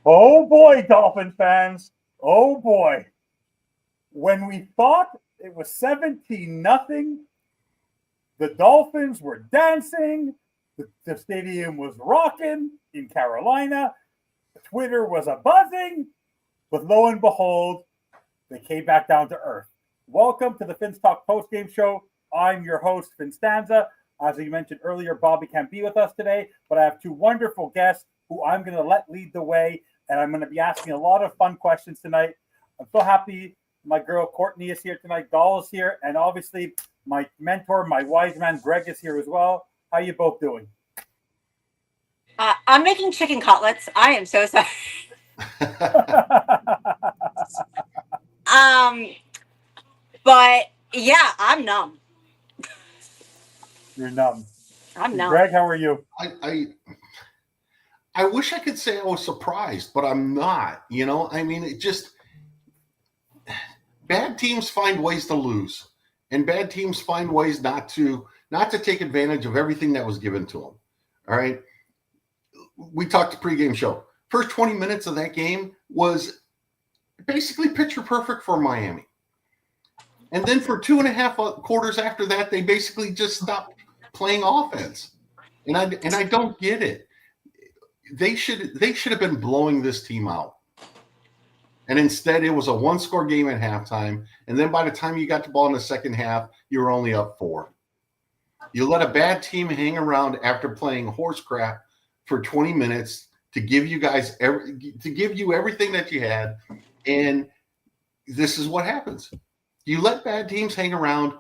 Oh boy, Dolphin fans. Oh boy. When we thought it was 17-0, the Dolphins were dancing, the stadium was rocking in Carolina, Twitter was a buzzing, but lo and behold, they came back down to earth. Welcome to the Fins Talk postgame show. I'm your host, Finn Stanza. As we mentioned earlier, Bobby can't be with us today, but I have two wonderful guests who I'm going to let lead the way, and I'm going to be asking a lot of fun questions tonight. I'm so happy my girl Courtney is here tonight, Doll is here, and obviously my mentor, my wise man, Greg is here as well. How are you both doing? I'm making chicken cutlets. I am so sorry. But yeah, I'm numb. You're numb. I'm numb. Greg, how are you? I wish I could say I was surprised, but I'm not. You know, I mean, it just bad teams find ways to lose, and bad teams find ways not to take advantage of everything that was given to them. All right. We talked the pregame show. First 20 minutes of that game was basically picture perfect for Miami. And then for 2.5 quarters after that, they basically just stopped playing offense. And I don't get it. They should have been blowing this team out. And instead, it was a one-score game at halftime. And then by the time you got the ball in the second half, you were only up 4. You let a bad team hang around after playing horse crap for 20 minutes to give you guys everything that you had. And this is what happens. You let bad teams hang around,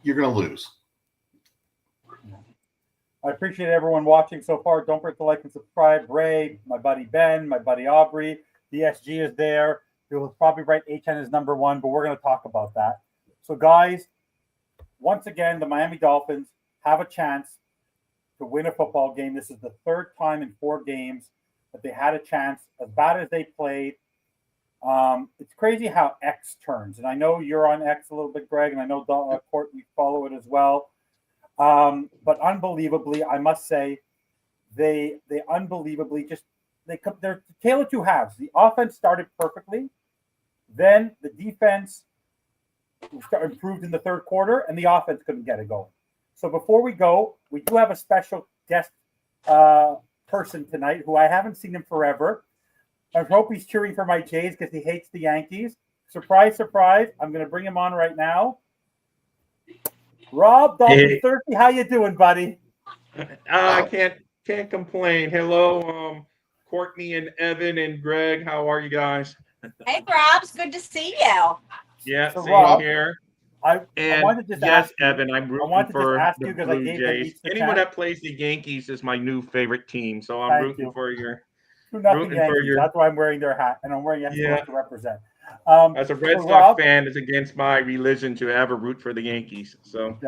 you're going to lose. I appreciate everyone watching so far. Don't forget to like and subscribe. Ray, my buddy Ben, my buddy Aubrey, DSG is there. You'll probably write HN as number 1, but we're going to talk about that. So, guys, once again, the Miami Dolphins have a chance to win a football game. This is the third time in 4 games that they had a chance. As bad as they played, it's crazy how X turns. And I know you're on X a little bit, Greg, and I know Court, you follow it as well. But unbelievably, I must say, they unbelievably they're the tale of two halves. The offense started perfectly, then the defense improved in the third quarter, and the offense couldn't get it going. So before we go, we do have a special guest person tonight who I haven't seen him forever. I hope he's cheering for my Jays because he hates the Yankees. Surprise, surprise. I'm going to bring him on right now. Rob, Dolphins Thirsty, how you doing, buddy? I can't complain. Hello, Courtney and Evan and Greg. How are you guys? Hey, Rob, it's good to see you. Yeah, So same Rob, here. I wanted to just ask you, Evan, I'm rooting for the because I Blue gave them Jays. each the Anyone chance. that plays the Yankees is my new favorite team, so I'm Thank rooting you. for your. 2-0 Yankees. That's why I'm wearing their hat, and I'm wearing Expos to represent. As a Red Sox Rob, fan, it's against my religion to ever root for the Yankees. So,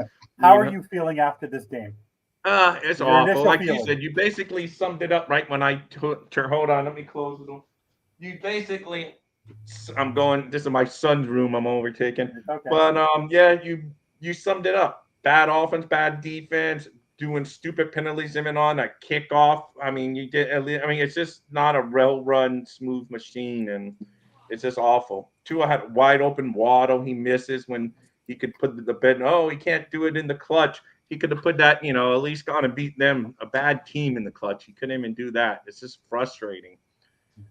how are you feeling after this game? It's awful. Like you said, you basically summed it up right when I hold on. Let me close it. You basically, I'm going. This is my son's room. I'm overtaking. Okay. But you summed it up. Bad offense, bad defense, doing stupid penalties even on a kickoff. I mean, it's just not a well-run, smooth machine, and it's just awful. Tua had wide open Waddle. He misses when he could put the bed. Oh, he can't do it in the clutch. He could have put that, at least gone and beat them, a bad team in the clutch. He couldn't even do that. It's just frustrating.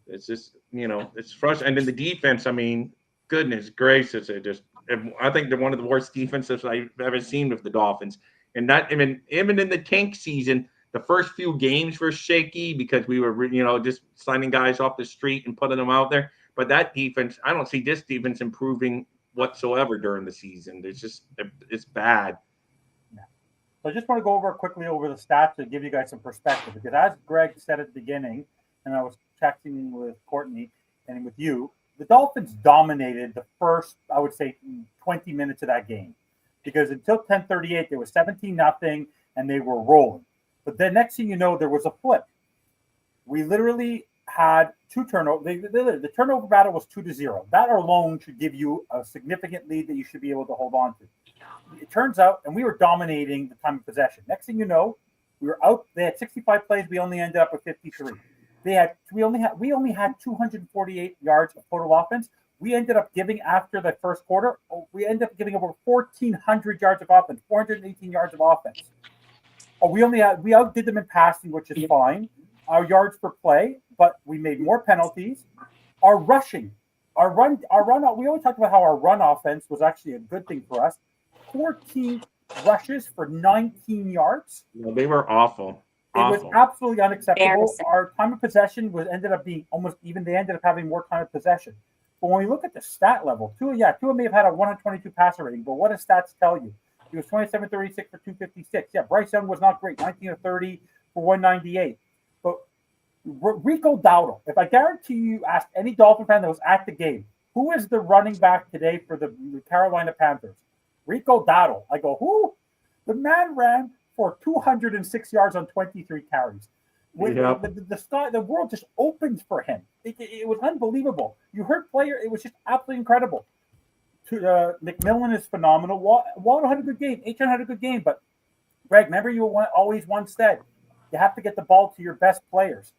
It's just, it's frustrating. And then the defense, I mean, goodness gracious, I think they're one of the worst defenses I've ever seen with the Dolphins. And not even in the tank season, the first few games were shaky because we were, just signing guys off the street and putting them out there. But that defense, I don't see this defense improving whatsoever during the season. It's bad. Yeah. So I just want to go quickly over the stats to give you guys some perspective, because as Greg said at the beginning, and I was texting with Courtney and with you, the Dolphins dominated the first, I would say, 20 minutes of that game. Because until 10:38, they were 17-0, and they were rolling. But then next thing you know, there was a flip. We literally had 2 turnovers. The turnover battle was 2-0. That alone should give you a significant lead that you should be able to hold on to. It turns out, and we were dominating the time of possession. Next thing you know, we were out. They had 65 plays. We only ended up with 53. We only had 248 yards of total offense. We ended up giving after the first quarter. We ended up giving over 1,400 yards of offense, 418 yards of offense. We outdid them in passing, which is fine. Our yards per play, but we made more penalties. Our rushing, our run. We always talk about how our run offense was actually a good thing for us. 14 rushes for 19 yards. No, they were awful. It was absolutely unacceptable. Embarrassing. Our time of possession ended up being almost even. They ended up having more time of possession. But when we look at the stat level, Tua may have had a 122 passer rating, but what does stats tell you? He was 27-36 for 256. Yeah, Bryce Young was not great, 19 of 30 for 198. But Rico Dowdle, if I guarantee you asked any Dolphin fan that was at the game, who is the running back today for the Carolina Panthers? Rico Dowdle. I go, who? The man ran for 206 yards on 23 carries. The world just opened for him. It was unbelievable. You heard it was just absolutely incredible. McMillan is phenomenal. Waddle had a good game. H.N. had a good game. But, Greg, remember you always once said, you have to get the ball to your best players.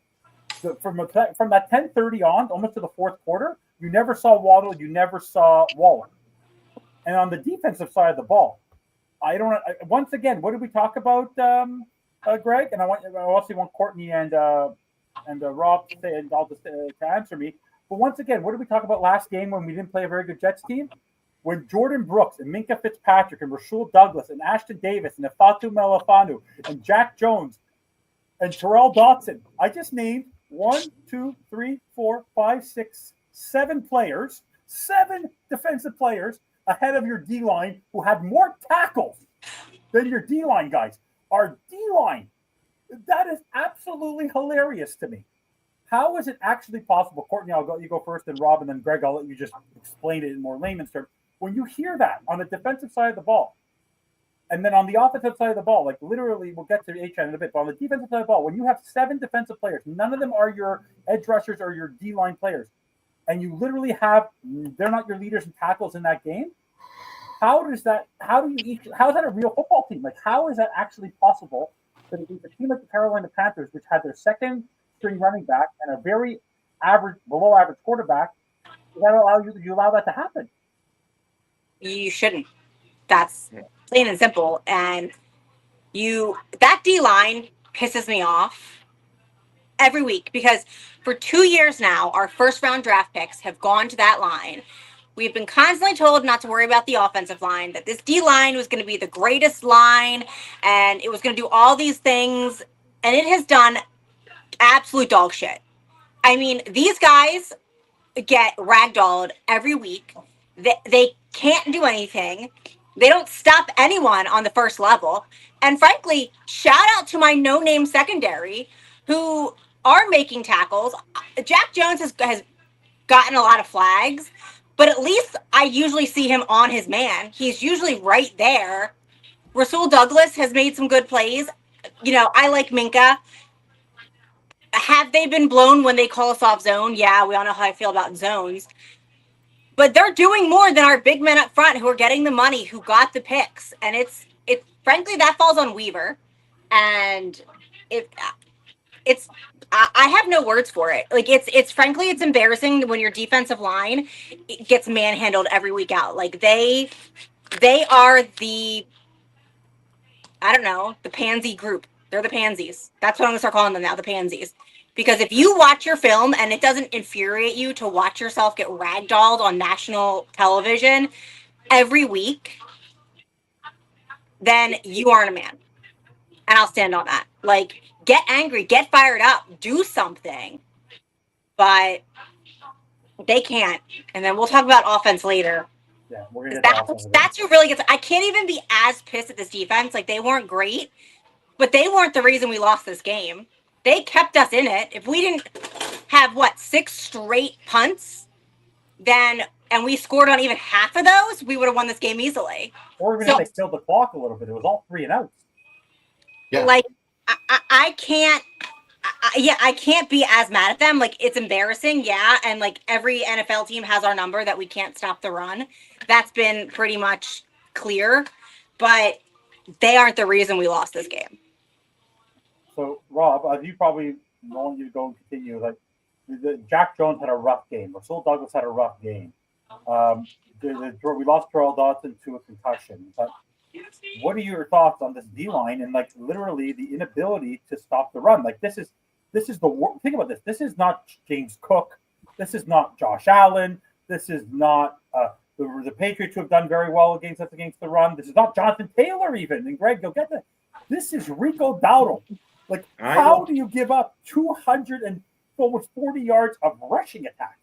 So from that 10:30 on, almost to the fourth quarter, you never saw Waddle. You never saw Waller. And on the defensive side of the ball, once again, what did we talk about, Greg? And I also want Courtney and Rob to say, and to answer me. But once again, what did we talk about last game when we didn't play a very good Jets team? When Jordan Brooks and Minka Fitzpatrick and Rasul Douglas and Ashton Davis and Ifatu Melafanu and Jack Jones and Terrell Dotson, I just named 1, 2, 3, 4, 5, 6, 7 players, 7 defensive players ahead of your D-line who had more tackles than your D-line guys. Our D-line, that is absolutely hilarious to me. How is it actually possible? Courtney, you go first, and Rob, and then Greg, I'll let you just explain it in more layman's terms. When you hear that on the defensive side of the ball, and then on the offensive side of the ball, like literally, we'll get to HN in a bit, but on the defensive side of the ball, when you have 7 defensive players, none of them are your edge rushers or your D-line players, and you literally they're not your leaders and tackles in that game, how is that a real football team? Like, how is that actually possible that against a team like the Carolina Panthers, which had their second string running back and a very below average quarterback, you allow that to happen? You shouldn't. That's plain and simple. And that D-line pisses me off every week because for 2 years now, our first round draft picks have gone to that line. We've been constantly told not to worry about the offensive line, that this D-line was going to be the greatest line and it was going to do all these things. And it has done absolute dog shit. I mean, these guys get ragdolled every week. They can't do anything. They don't stop anyone on the first level. And frankly, shout out to my no-name secondary who are making tackles. Jack Jones has gotten a lot of flags, but at least I usually see him on his man. He's usually right there. Rasul Douglas has made some good plays. I like Minka. Have they been blown when they call us off zone? Yeah, we all know how I feel about zones. But they're doing more than our big men up front who are getting the money, who got the picks. And it's frankly, that falls on Weaver. And I have no words for it. Like it's frankly, it's embarrassing when your defensive line gets manhandled every week out. Like they are the pansy group. They're the pansies. That's what I'm gonna start calling them now, the pansies. Because if you watch your film and it doesn't infuriate you to watch yourself get ragdolled on national television every week, then you aren't a man. And I'll stand on that. Like, get angry, get fired up, do something. But they can't. And then we'll talk about offense later. Yeah, we're gonna that's who really gets. I can't even be as pissed at this defense. Like, they weren't great, but they weren't the reason we lost this game. They kept us in it. If we didn't have 6 straight punts, and we scored on even half of those, we would have won this game easily. Or even if they killed the clock a little bit, it was all 3 and outs. Yeah. Like, I can't. I can't be as mad at them. Like, it's embarrassing, yeah. And like every NFL team has our number that we can't stop the run. That's been pretty much clear, but they aren't the reason we lost this game. So, Rob, you probably knowing you go and continue, like Jack Jones had a rough game. Rasul Douglas had a rough game. We lost Terrell Dodson to a concussion. But what are your thoughts on this D line and like literally the inability to stop the run? Like this is think about this. This is not James Cook. This is not Josh Allen. This is not the Patriots who have done very well against the run. This is not Jonathan Taylor even. And Greg, you'll get that. This is Rico Dowdle. Like, how do you give up 200 and almost 40 yards of rushing attack?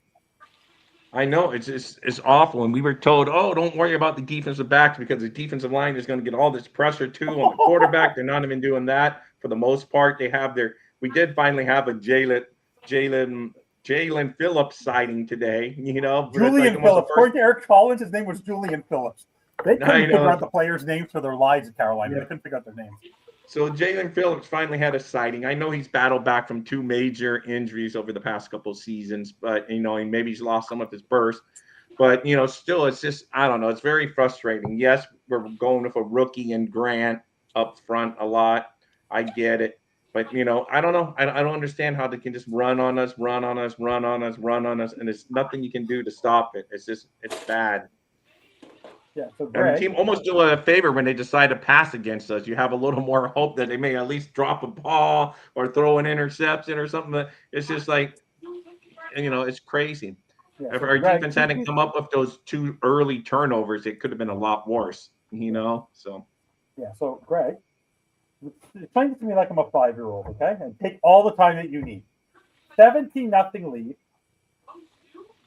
I know it's awful, and we were told, "Oh, don't worry about the defensive backs because the defensive line is going to get all this pressure too on the quarterback." They're not even doing that for the most part. They have we did finally have a Jalen Phillips sighting today. You know, Julian Phillips. According to Eric Collins, his name was Julian Phillips. They couldn't figure out the players' names for their lives at Carolina. Yeah. They couldn't figure out their names. So Jalen Phillips finally had a sighting. I know he's battled back from 2 major injuries over the past couple of seasons, but and maybe he's lost some of his burst. But still, it's just I don't know. It's very frustrating. Yes, we're going with a rookie and Grant up front a lot. I get it, but I don't know. I don't understand how they can just run on us, and there's nothing you can do to stop it. It's bad. Yeah, so and the team almost do a favor when they decide to pass against us. You have a little more hope that they may at least drop a ball or throw an interception or something. But it's just like, it's crazy. Yeah, if our defense hadn't come up with those 2 early turnovers, it could have been a lot worse, So. Yeah, so Greg, explain it to me like I'm a 5-year-old, okay? And take all the time that you need. 17-0 lead.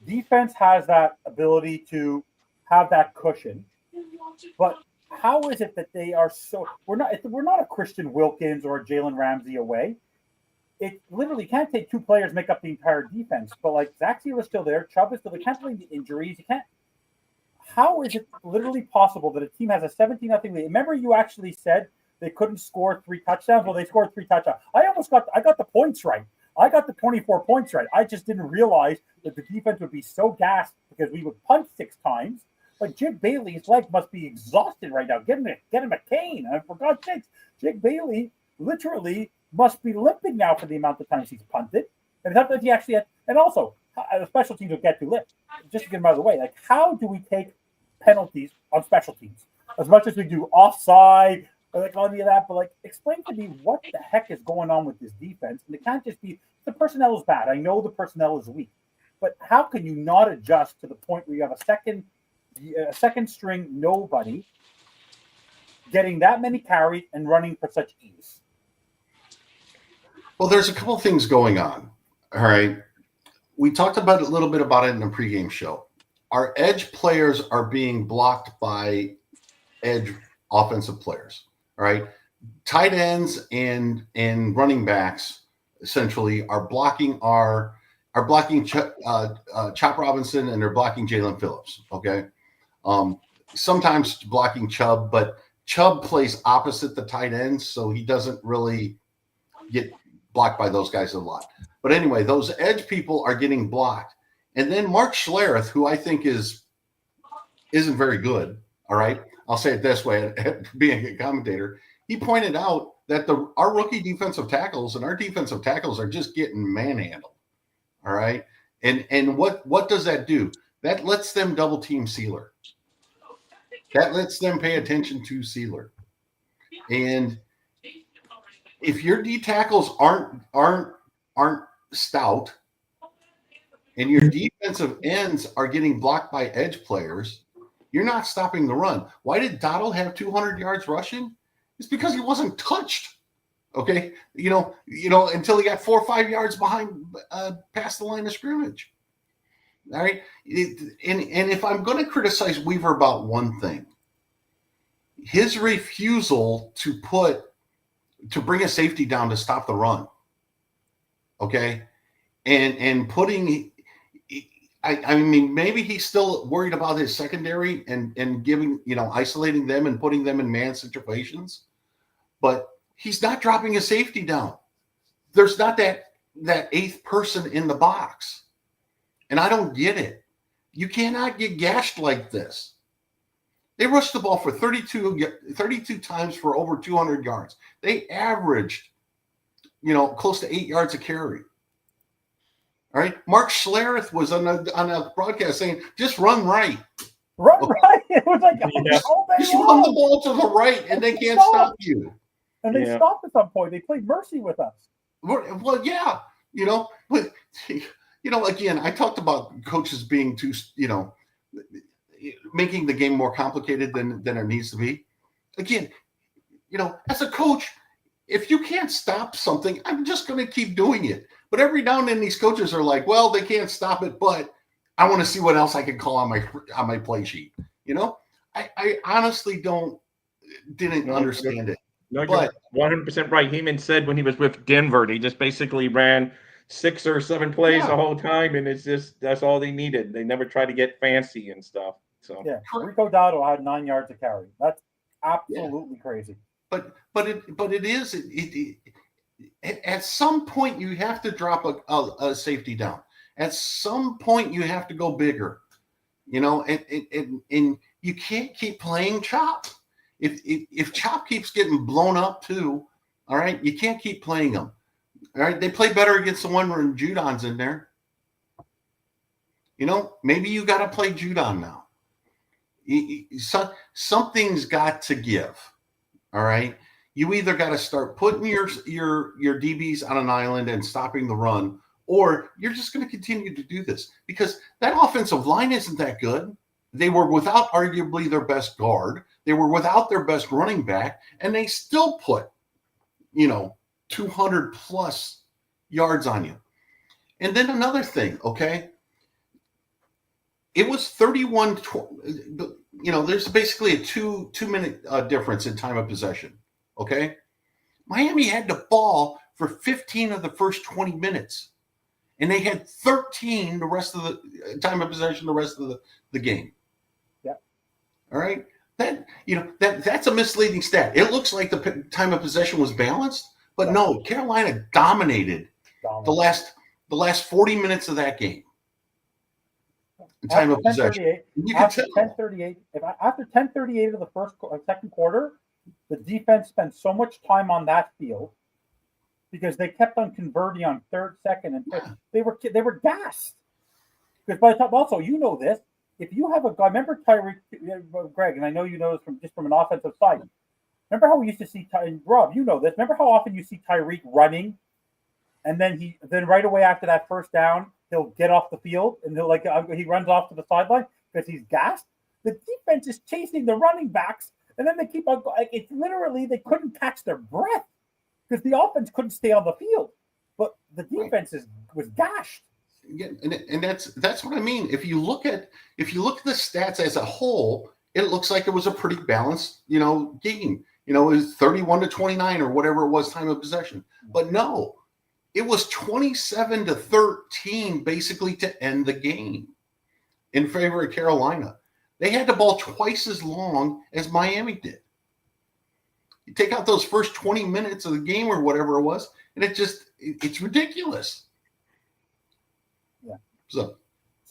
Defense has that ability to have that cushion, but how is it that they are so? We're not a Christian Wilkins or a Jalen Ramsey away. It literally can't take 2 players make up the entire defense. But like Zach Sealer's still there, Chubb is still there. Can't blame the injuries. You can't. How is it literally possible that a team has a 17-0 lead? Remember, you actually said they couldn't score 3 touchdowns. Well, they scored 3 touchdowns. I got the points right. I got the 24 points right. I just didn't realize that the defense would be so gassed because we would punt 6 times. Like Jake Bailey's leg must be exhausted right now. Get him a cane. And for God's sakes, Jake Bailey literally must be limping now for the amount of times he's punted. And it's not that he actually had, and also the special teams will get to limp. Just to get him out of the way. Like, how do we take penalties on special teams as much as we do offside or like all of that? But like, explain to me what the heck is going on with this defense. And it can't just be the personnel is bad. I know the personnel is weak, but how can you not adjust to the point where you have a second string nobody getting that many carries and running for such ease? Well, there's a couple things going on. All right. We talked about a little bit about it in the pregame show. Our edge players are being blocked by edge offensive players. All right. Tight ends and running backs essentially are blocking Chop Robinson, and they're blocking Jalen Phillips. Okay. Sometimes blocking Chubb, but Chubb plays opposite the tight ends, so he doesn't really get blocked by those guys a lot. But anyway, those edge people are getting blocked. And then Mark Schlereth, who I think isn't very good, all right? I'll say it this way, being a commentator, he pointed out that our rookie defensive tackles and our defensive tackles are just getting manhandled, all right? And what does that do? That lets them double team Sealer. That lets them pay attention to Sealer. And if your D tackles aren't stout and your defensive ends are getting blocked by edge players, you're not stopping the run. Why did Dowdle have 200 yards rushing? It's because he wasn't touched. Okay, until he got 4 or 5 yards behind past the line of scrimmage. All right. And if I'm going to criticize Weaver about one thing, his refusal to bring a safety down to stop the run. Okay. And putting, I mean, maybe he's still worried about his secondary and giving, isolating them and putting them in man situations, but he's not dropping a safety down. There's not that 8th person in the box. And I don't get it. You cannot get gashed like this. They rushed the ball for 32 times for over 200 yards. They averaged close to 8 yards a carry. All right. Mark Schlereth was on a broadcast saying, just run right. Run right. It was like all day Just long. run the ball to the right and they can't stop you. And they stopped at some point. They played mercy with us. Well, yeah, but again, I talked about coaches being too, making the game more complicated than it needs to be. Again, as a coach, if you can't stop something, I'm just going to keep doing it. But every now and then these coaches are like, well, they can't stop it, but I want to see what else I can call on my play sheet. I honestly didn't understand it. No, you're 100% right. Heeman said when he was with Denver, they just basically ran 6 or 7 plays the whole time, and that's all they needed. They never tried to get fancy and stuff. So Rico Dowdle had 9 yards of carry. That's absolutely crazy. But it is at some point you have to drop a safety down. At some point you have to go bigger, and you can't keep playing chop. If chop keeps getting blown up too, all right, you can't keep playing them. All right, they play better against the one where Judon's in there. Maybe you got to play Judon now. Something's got to give. All right, you either got to start putting your DBs on an island and stopping the run, or you're just going to continue to do this because that offensive line isn't that good. They were without arguably their best guard. They were without their best running back, and they still put, 200 plus yards on you. And then another thing, okay? It was 31, there's basically a two-minute difference in time of possession, okay? Miami had the ball for 15 of the first 20 minutes, and they had 13 the rest of the time of possession, the rest of the game. Yeah. All right? That's a misleading stat. It looks like the time of possession was balanced, but no, Carolina dominated the last 40 minutes of that game. Time of possession. You can tell. 10:38. After 10:38 of the second quarter, the defense spent so much time on that field because they kept on converting on third, second, and third. They were gassed. Because by the time, also, this, if you have a guy, remember Tyreek, Greg, and I know you know this from an offensive side. Remember how we used to see Rob? You know this. Remember how often you see Tyreek running, and then right away after that first down, he'll get off the field and he runs off to the sideline because he's gassed. The defense is chasing the running backs, and then they keep on. It's literally they couldn't catch their breath because the offense couldn't stay on the field, but the defense was gashed. Yeah, and that's what I mean. If you look at the stats as a whole, it looks like it was a pretty balanced, game. It was 31-29 or whatever it was time of possession. But no, it was 27-13 basically to end the game in favor of Carolina. They had the ball twice as long as Miami did. You take out those first 20 minutes of the game or whatever it was, and it's ridiculous. Yeah. So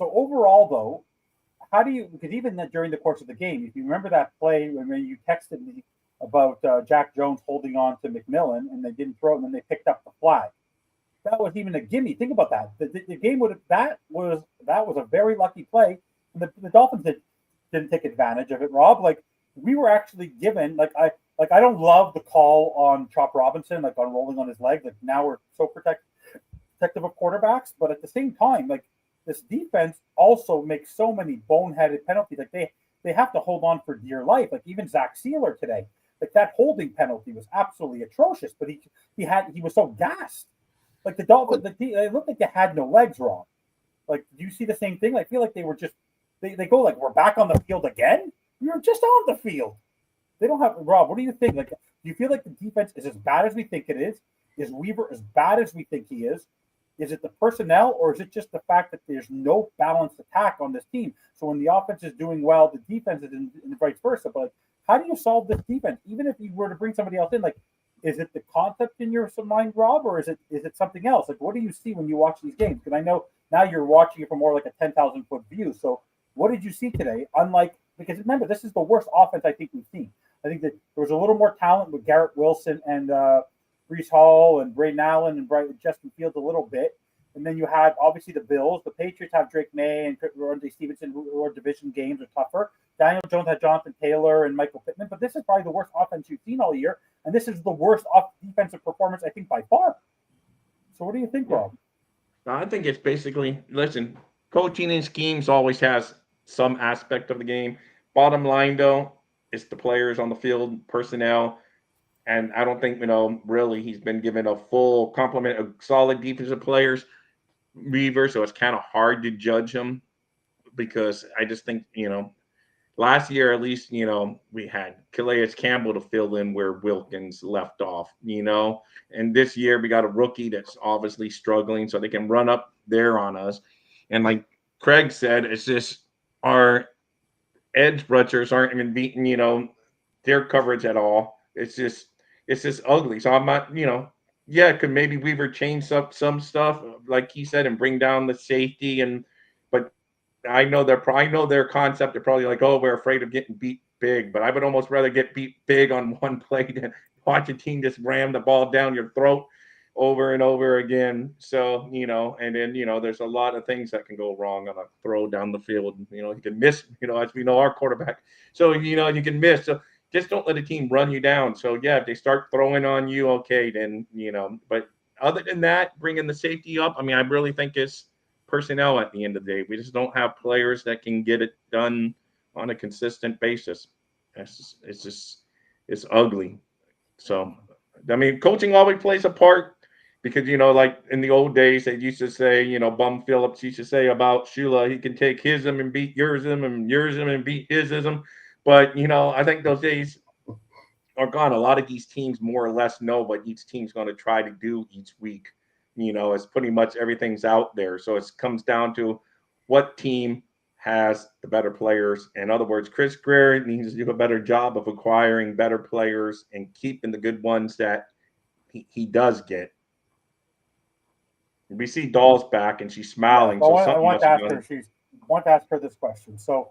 overall, though, how do you? Because even during the course of the game, if you remember that play when you texted me about Jack Jones holding on to McMillan and they didn't throw it, and then they picked up the flag. That was even a gimme. Think about that. The game that was a very lucky play. And the Dolphins didn't take advantage of it, Rob. We were actually given I don't love the call on Chop Robinson, on rolling on his leg. Now we're so protective of quarterbacks, but at the same time, this defense also makes so many boneheaded penalties. They have to hold on for dear life. Even Zach Sealer today, that holding penalty was absolutely atrocious. But he was so gassed. The Dolphins, it looked like they had no legs, wrong. Do you see the same thing? I feel like they were just they go we're back on the field again. We were just on the field. They don't have Rob. What do you think? Do you feel like the defense is as bad as we think it is? Is Weaver as bad as we think he is? Is it the personnel, or is it just the fact that there's no balanced attack on this team? So when the offense is doing well, the defense is in vice versa. But how do you solve this defense? Even if you were to bring somebody else in, is it the concept in your mind, Rob, or is it something else? What do you see when you watch these games? Because I know now you're watching it from more a 10,000 foot view. So what did you see today? Because remember, this is the worst offense I think we've seen. I think that there was a little more talent with Garrett Wilson and Brees Hall and Braden Allen and Justin Fields a little bit. And then you had, obviously, the Bills. The Patriots have Drake May and Rondé Stevenson, who are division games are tougher. Daniel Jones had Jonathan Taylor and Michael Pittman. But this is probably the worst offense you've seen all year. And this is the worst defensive performance, I think, by far. So what do you think, Rob? I think it's basically, listen, coaching and schemes always has some aspect of the game. Bottom line, though, it's the players on the field, personnel. And I don't think, really he's been given a full complement of solid defensive players, Reaver, so it's kind of hard to judge him because I just think, last year at least, we had Calais Campbell to fill in where Wilkins left off, and this year we got a rookie that's obviously struggling, so they can run up there on us. And like Craig said, it's just our edge rushers aren't even beating, their coverage at all. It's just ugly. So I'm not, could maybe Weaver change up some stuff, like he said, and bring down the safety but I know their concept. They're probably like, oh, we're afraid of getting beat big, but I would almost rather get beat big on one play than watch a team just ram the ball down your throat over and over again. So, and then, there's a lot of things that can go wrong on a throw down the field. You can miss, as we know, our quarterback. So, you can miss. So just don't let a team run you down. So, yeah, if they start throwing on you, okay, then, but other than that, bringing the safety up, I really think it's personnel at the end of the day. We just don't have players that can get it done on a consistent basis. It's ugly. So, coaching always plays a part because, like in the old days, they used to say, Bum Phillips used to say about Shula, he can take hism and beat yoursm and yoursm and beat hisism. But, I think those days are gone. A lot of these teams more or less know what each team's going to try to do each week. It's pretty much everything's out there. So it comes down to what team has the better players. In other words, Chris Greer needs to do a better job of acquiring better players and keeping the good ones that he does get. We see Doll's back and she's smiling. Yeah, I want to ask her this question. So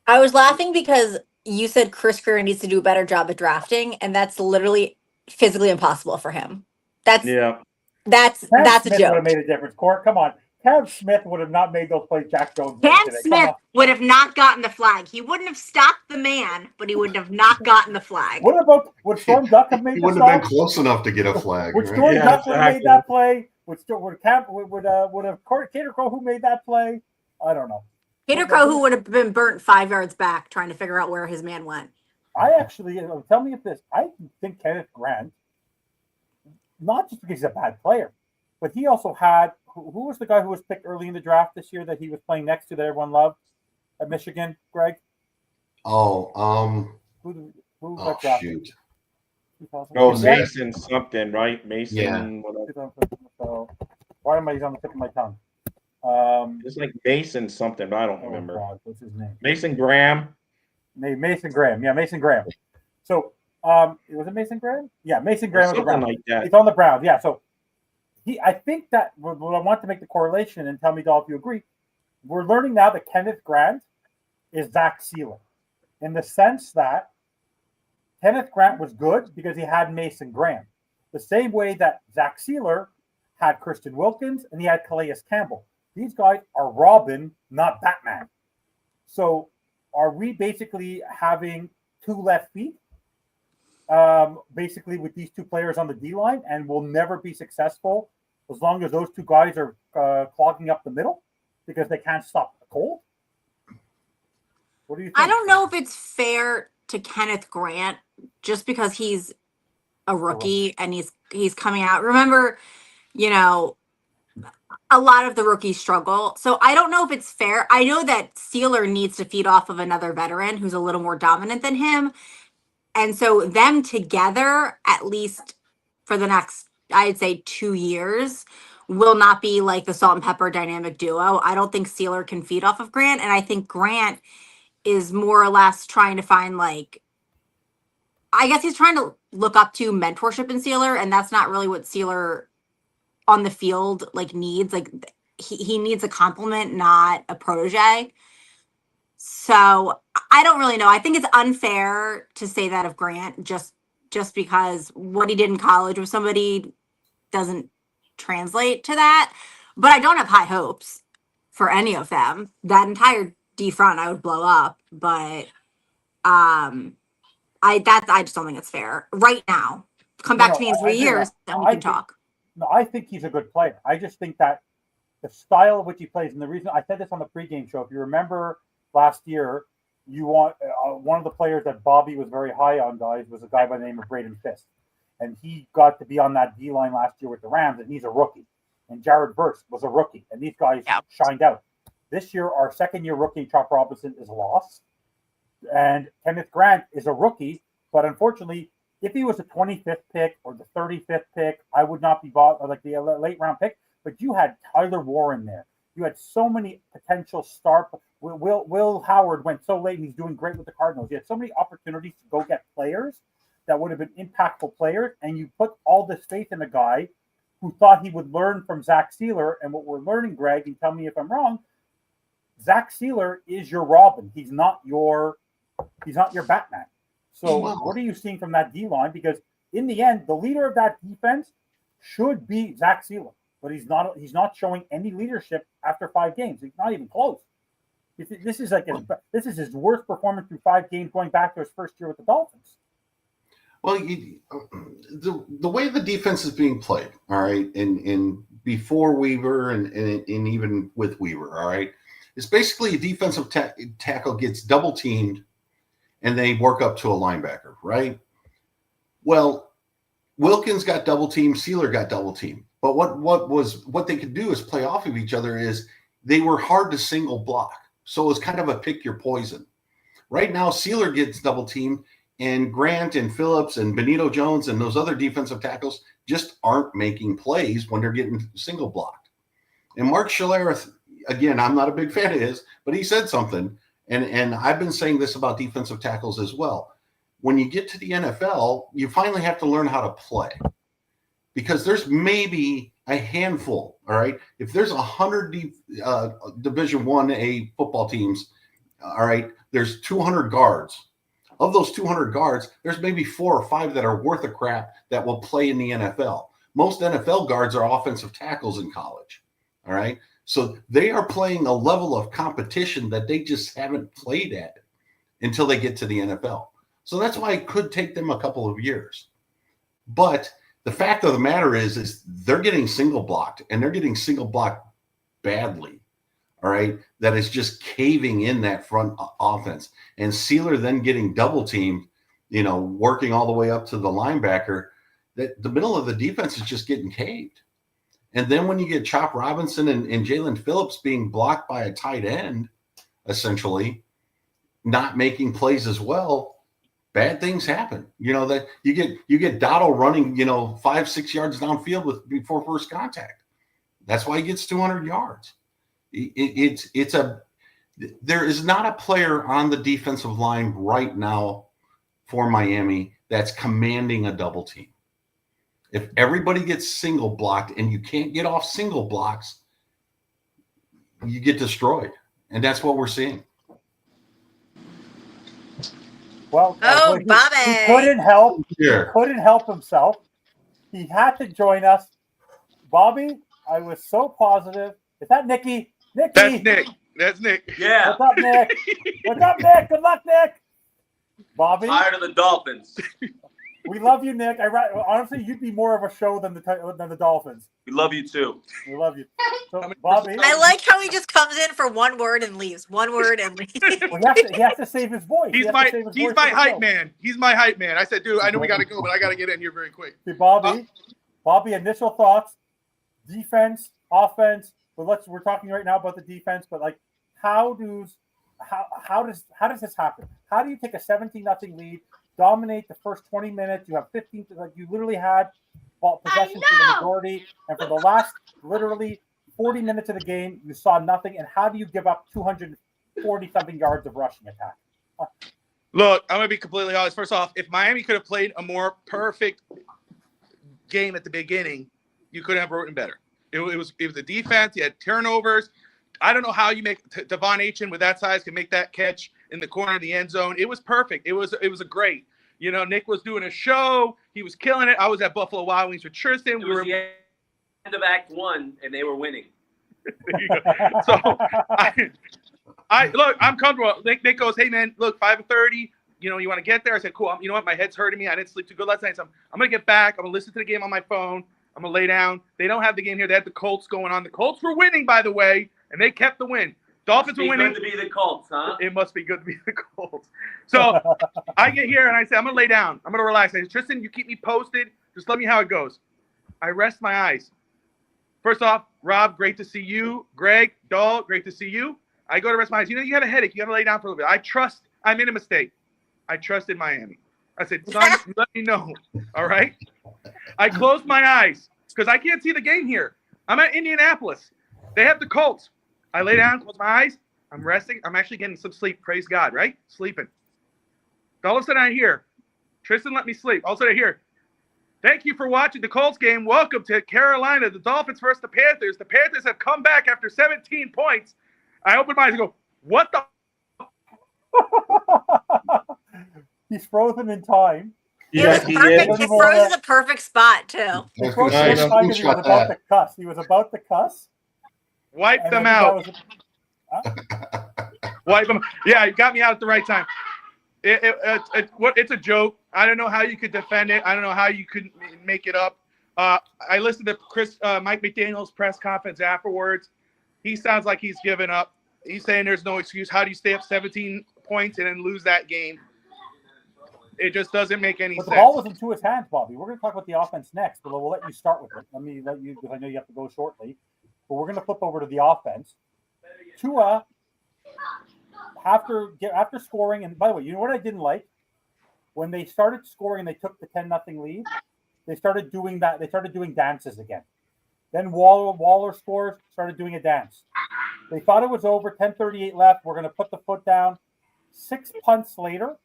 I was laughing because you said Chris Greer needs to do a better job at drafting, and that's literally physically impossible for him. That's a Smith joke. Would have made a difference. Court, come on. Cam Smith would have not made those plays Jack Jones Cam today. Smith would have not gotten the flag. He wouldn't have stopped the man, but he would have not gotten the flag. Would Storm Duck have made the wouldn't have been close enough to get a flag. Would Storm Duck have made that play? Would have Cater Crow who made that play? I don't know. Cater Crow who would have been burnt 5 yards back trying to figure out where his man went. I actually, tell me if this, I think Kenneth Grant, not just because he's a bad player, but he also had, who was the guy who was picked early in the draft this year that he was playing next to that everyone loved at Michigan, Greg? Who got drafted? Oh, Mason something, right? Mason. Yeah. So, why am I on the tip of my tongue? It's like Mason something, but I don't remember. God, what's his name? Mason Graham. Mason Graham. Yeah, Mason Graham. So, was it Mason Graham? Yeah, Mason Graham was something like that. He's on the Browns. Yeah, so I think that what I want to make the correlation, and tell me, Dolph, if you agree, we're learning now that Kenneth Grant is Zach Sealer in the sense that Kenneth Grant was good because he had Mason Graham. The same way that Zach Sealer had Christian Wilkins and he had Calais Campbell. These guys are Robin, not Batman. So are we basically having two left feet, basically with these two players on the D-line, and will never be successful as long as those two guys are clogging up the middle because they can't stop the cold? What do you think? I don't know if it's fair to Kenneth Grant just because he's a rookie and he's coming out. Remember, a lot of the rookies struggle. So I don't know if it's fair. I know that Sealer needs to feed off of another veteran who's a little more dominant than him. And so them together, at least for the next, I'd say 2 years, will not be like the salt and pepper dynamic duo. I don't think Sealer can feed off of Grant. And I think Grant is more or less trying to find I guess he's trying to look up to mentorship in Sealer, and that's not really what Sealer on the field needs. He needs a compliment, not a protege. So I don't really know. I think it's unfair to say that of Grant just just because what he did in college with somebody doesn't translate to that. But I don't have high hopes for any of them. That entire D front I would blow up, but I just don't think it's fair right now. Come back to me in 3 years and we can talk. No, I think he's a good player. I just think that the style of which he plays, and the reason I said this on the pregame show, if you remember last year, you want one of the players that Bobby was very high on, guys, was a guy by the name of Braden Fisk, and he got to be on that D line last year with the Rams, and he's a rookie. And Jared Verse was a rookie, and these guys shined out. This year, our second-year rookie, Chop Robinson, is lost, and Kenneth Grant is a rookie, but unfortunately, if he was the 25th pick or the 35th pick, I would not be bought like the late round pick. But you had Tyler Warren there. You had so many potential star. Will Howard went so late and he's doing great with the Cardinals. You had so many opportunities to go get players that would have been impactful players, and you put all this faith in a guy who thought he would learn from Zach Sealer. And what we're learning, Greg, and tell me if I'm wrong, Zach Sealer is your Robin. He's not your Batman. So what are you seeing from that D-line? Because in the end, the leader of that defense should be Zach Sealer, but he's not showing any leadership after 5 games. He's not even close. This is his worst performance through 5 games going back to his first year with the Dolphins. Well, the way the defense is being played, all right, and before Weaver and even with Weaver, all right, it's basically a defensive tackle gets double teamed and they work up to a linebacker, right? Well, Wilkins got double teamed, Sealer got double teamed. But what they could do is play off of each other is they were hard to single block. So it was kind of a pick your poison. Right now, Sealer gets double teamed, and Grant and Phillips and Benito Jones and those other defensive tackles just aren't making plays when they're getting single blocked. And Mark Schlereth, again, I'm not a big fan of his, but he said something. And I've been saying this about defensive tackles as well. When you get to the NFL, you finally have to learn how to play, because there's maybe a handful. All right, if there's 100 Division I-A football teams, all right, there's 200 guards. Of those 200 guards, there's maybe 4 or 5 that are worth a crap that will play in the NFL. Most NFL guards are offensive tackles in college. All right. So they are playing a level of competition that they just haven't played at until they get to the NFL. So that's why it could take them a couple of years. But the fact of the matter is they're getting single blocked, and they're getting single blocked badly. All right. That is just caving in that front offense. And Sealer then getting double teamed, working all the way up to the linebacker, that the middle of the defense is just getting caved. And then when you get Chop Robinson and Jalen Phillips being blocked by a tight end, essentially not making plays as well, bad things happen. That you get Dotto running, 5-6 yards downfield before first contact. That's why he gets 200 yards. There is not a player on the defensive line right now for Miami that's commanding a double team. If everybody gets single blocked and you can't get off single blocks, you get destroyed. And that's what we're seeing. Well, Bobby. He couldn't help. Yeah. He couldn't help himself. He had to join us. Bobby, I was so positive. Is that Nicky? Nicky. That's Nick. Yeah. What's up, Nick? What's up, Nick? Good luck, Nick. Bobby. Tired of the Dolphins. We love you, Nick. Honestly, you'd be more of a show than the Dolphins. We love you too. We love you. So, Bobby. I like how he just comes in for one word and leaves. One word and leaves. Well, he has to save his voice. He's my hype man. He's my hype man. I said, dude, I know we got to go, but I got to get in here very quick. Okay, Bobby, initial thoughts, defense, offense. But we're talking right now about the defense. But how does this happen? How do you take a 17-0 lead? Dominate the first 20 minutes. You have 15. You literally had possession for the majority, and for the last literally 40 minutes of the game, you saw nothing. And how do you give up 240-something yards of rushing attack? Look, I'm gonna be completely honest. First off, if Miami could have played a more perfect game at the beginning, you couldn't have written better. It was the defense. You had turnovers. I don't know how you make Devon Achane with that size can make that catch in the corner of the end zone. It was perfect. It was a great. You know, Nick was doing a show. He was killing it. I was at Buffalo Wild Wings with Tristan. It was the end of Act 1, and they were winning. There you go. So, I look, I'm comfortable. Nick goes, hey, man, look, 5:30. You know, you want to get there? I said, cool. You know what? My head's hurting me. I didn't sleep too good last night. So I'm going to get back. I'm going to listen to the game on my phone. I'm going to lay down. They don't have the game here. They had the Colts going on. The Colts were winning, by the way, and they kept the win. Dolphins were winning. Good to be the Colts, huh? It must be good to be the Colts. So I get here and I say, I'm going to lay down. I'm going to relax. I say, Tristan, you keep me posted. Just let me know how it goes. I rest my eyes. First off, Rob, great to see you. Greg, Dahl, great to see you. I go to rest my eyes. You know, you got a headache. You got to lay down for a little bit. I made a mistake. I trusted Miami. I said, son, let me know. All right? I closed my eyes because I can't see the game here. I'm at Indianapolis. They have the Colts. I lay down, close my eyes. I'm resting. I'm actually getting some sleep. Praise God, right? Sleeping. All of a sudden I hear, Tristan, let me sleep. All of a sudden I hear, thank you for watching the Colts game. Welcome to Carolina, the Dolphins versus the Panthers. The Panthers have come back after 17 points. I open my eyes and go, what the? He's frozen in time. Yeah, It froze in the perfect spot too. I He was froze gonna in say, time because he was screenshot about that. to cuss. He was about to cuss. Wipe and them I think out. that was- Wipe them. Yeah, you got me out at the right time. It's a joke. I don't know how you could defend it. I don't know how you could make it up. I listened to Mike McDaniel's press conference afterwards. He sounds like he's given up. He's saying there's no excuse. How do you stay up 17 points and then lose that game? It just doesn't make any But the sense. ball was into his hands, Bobby. We're going to talk about the offense next, but we'll let you start with it. Let you, because I know you have to go shortly. But we're going to flip over to the offense. Tua, after scoring, and by the way, you know what I didn't like? When they started scoring and they took the 10-0 lead, they started doing that. They started doing dances again. Then Waller scores, started doing a dance. They thought it was over, 10:38 left. We're going to put the foot down. 6 punts later,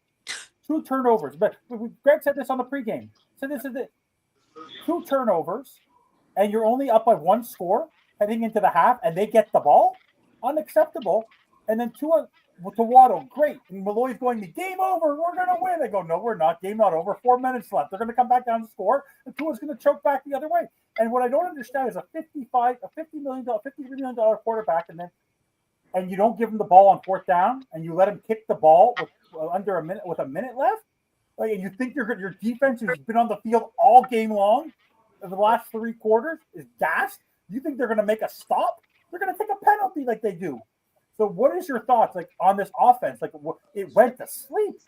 2 turnovers. But Greg said this on the pregame. So this is it. 2 turnovers, and you're only up by 1 score heading into the half, and they get the ball? Unacceptable. And then to Waddle, great. And Malloy's going, game over, we're going to win. They go, no, we're not. Game not over. 4 minutes left. They're going to come back down to score, and Tua's going to choke back the other way. And what I don't understand is a $53 million quarterback, and you don't give him the ball on 4th down, and you let him kick the ball with a minute left. Like, and you think your defense has been on the field all game long, in the last 3 quarters is gassed. You think they're going to make a stop? They're going to take a penalty like they do. So, what is your thoughts like on this offense? Like, it went to sleep.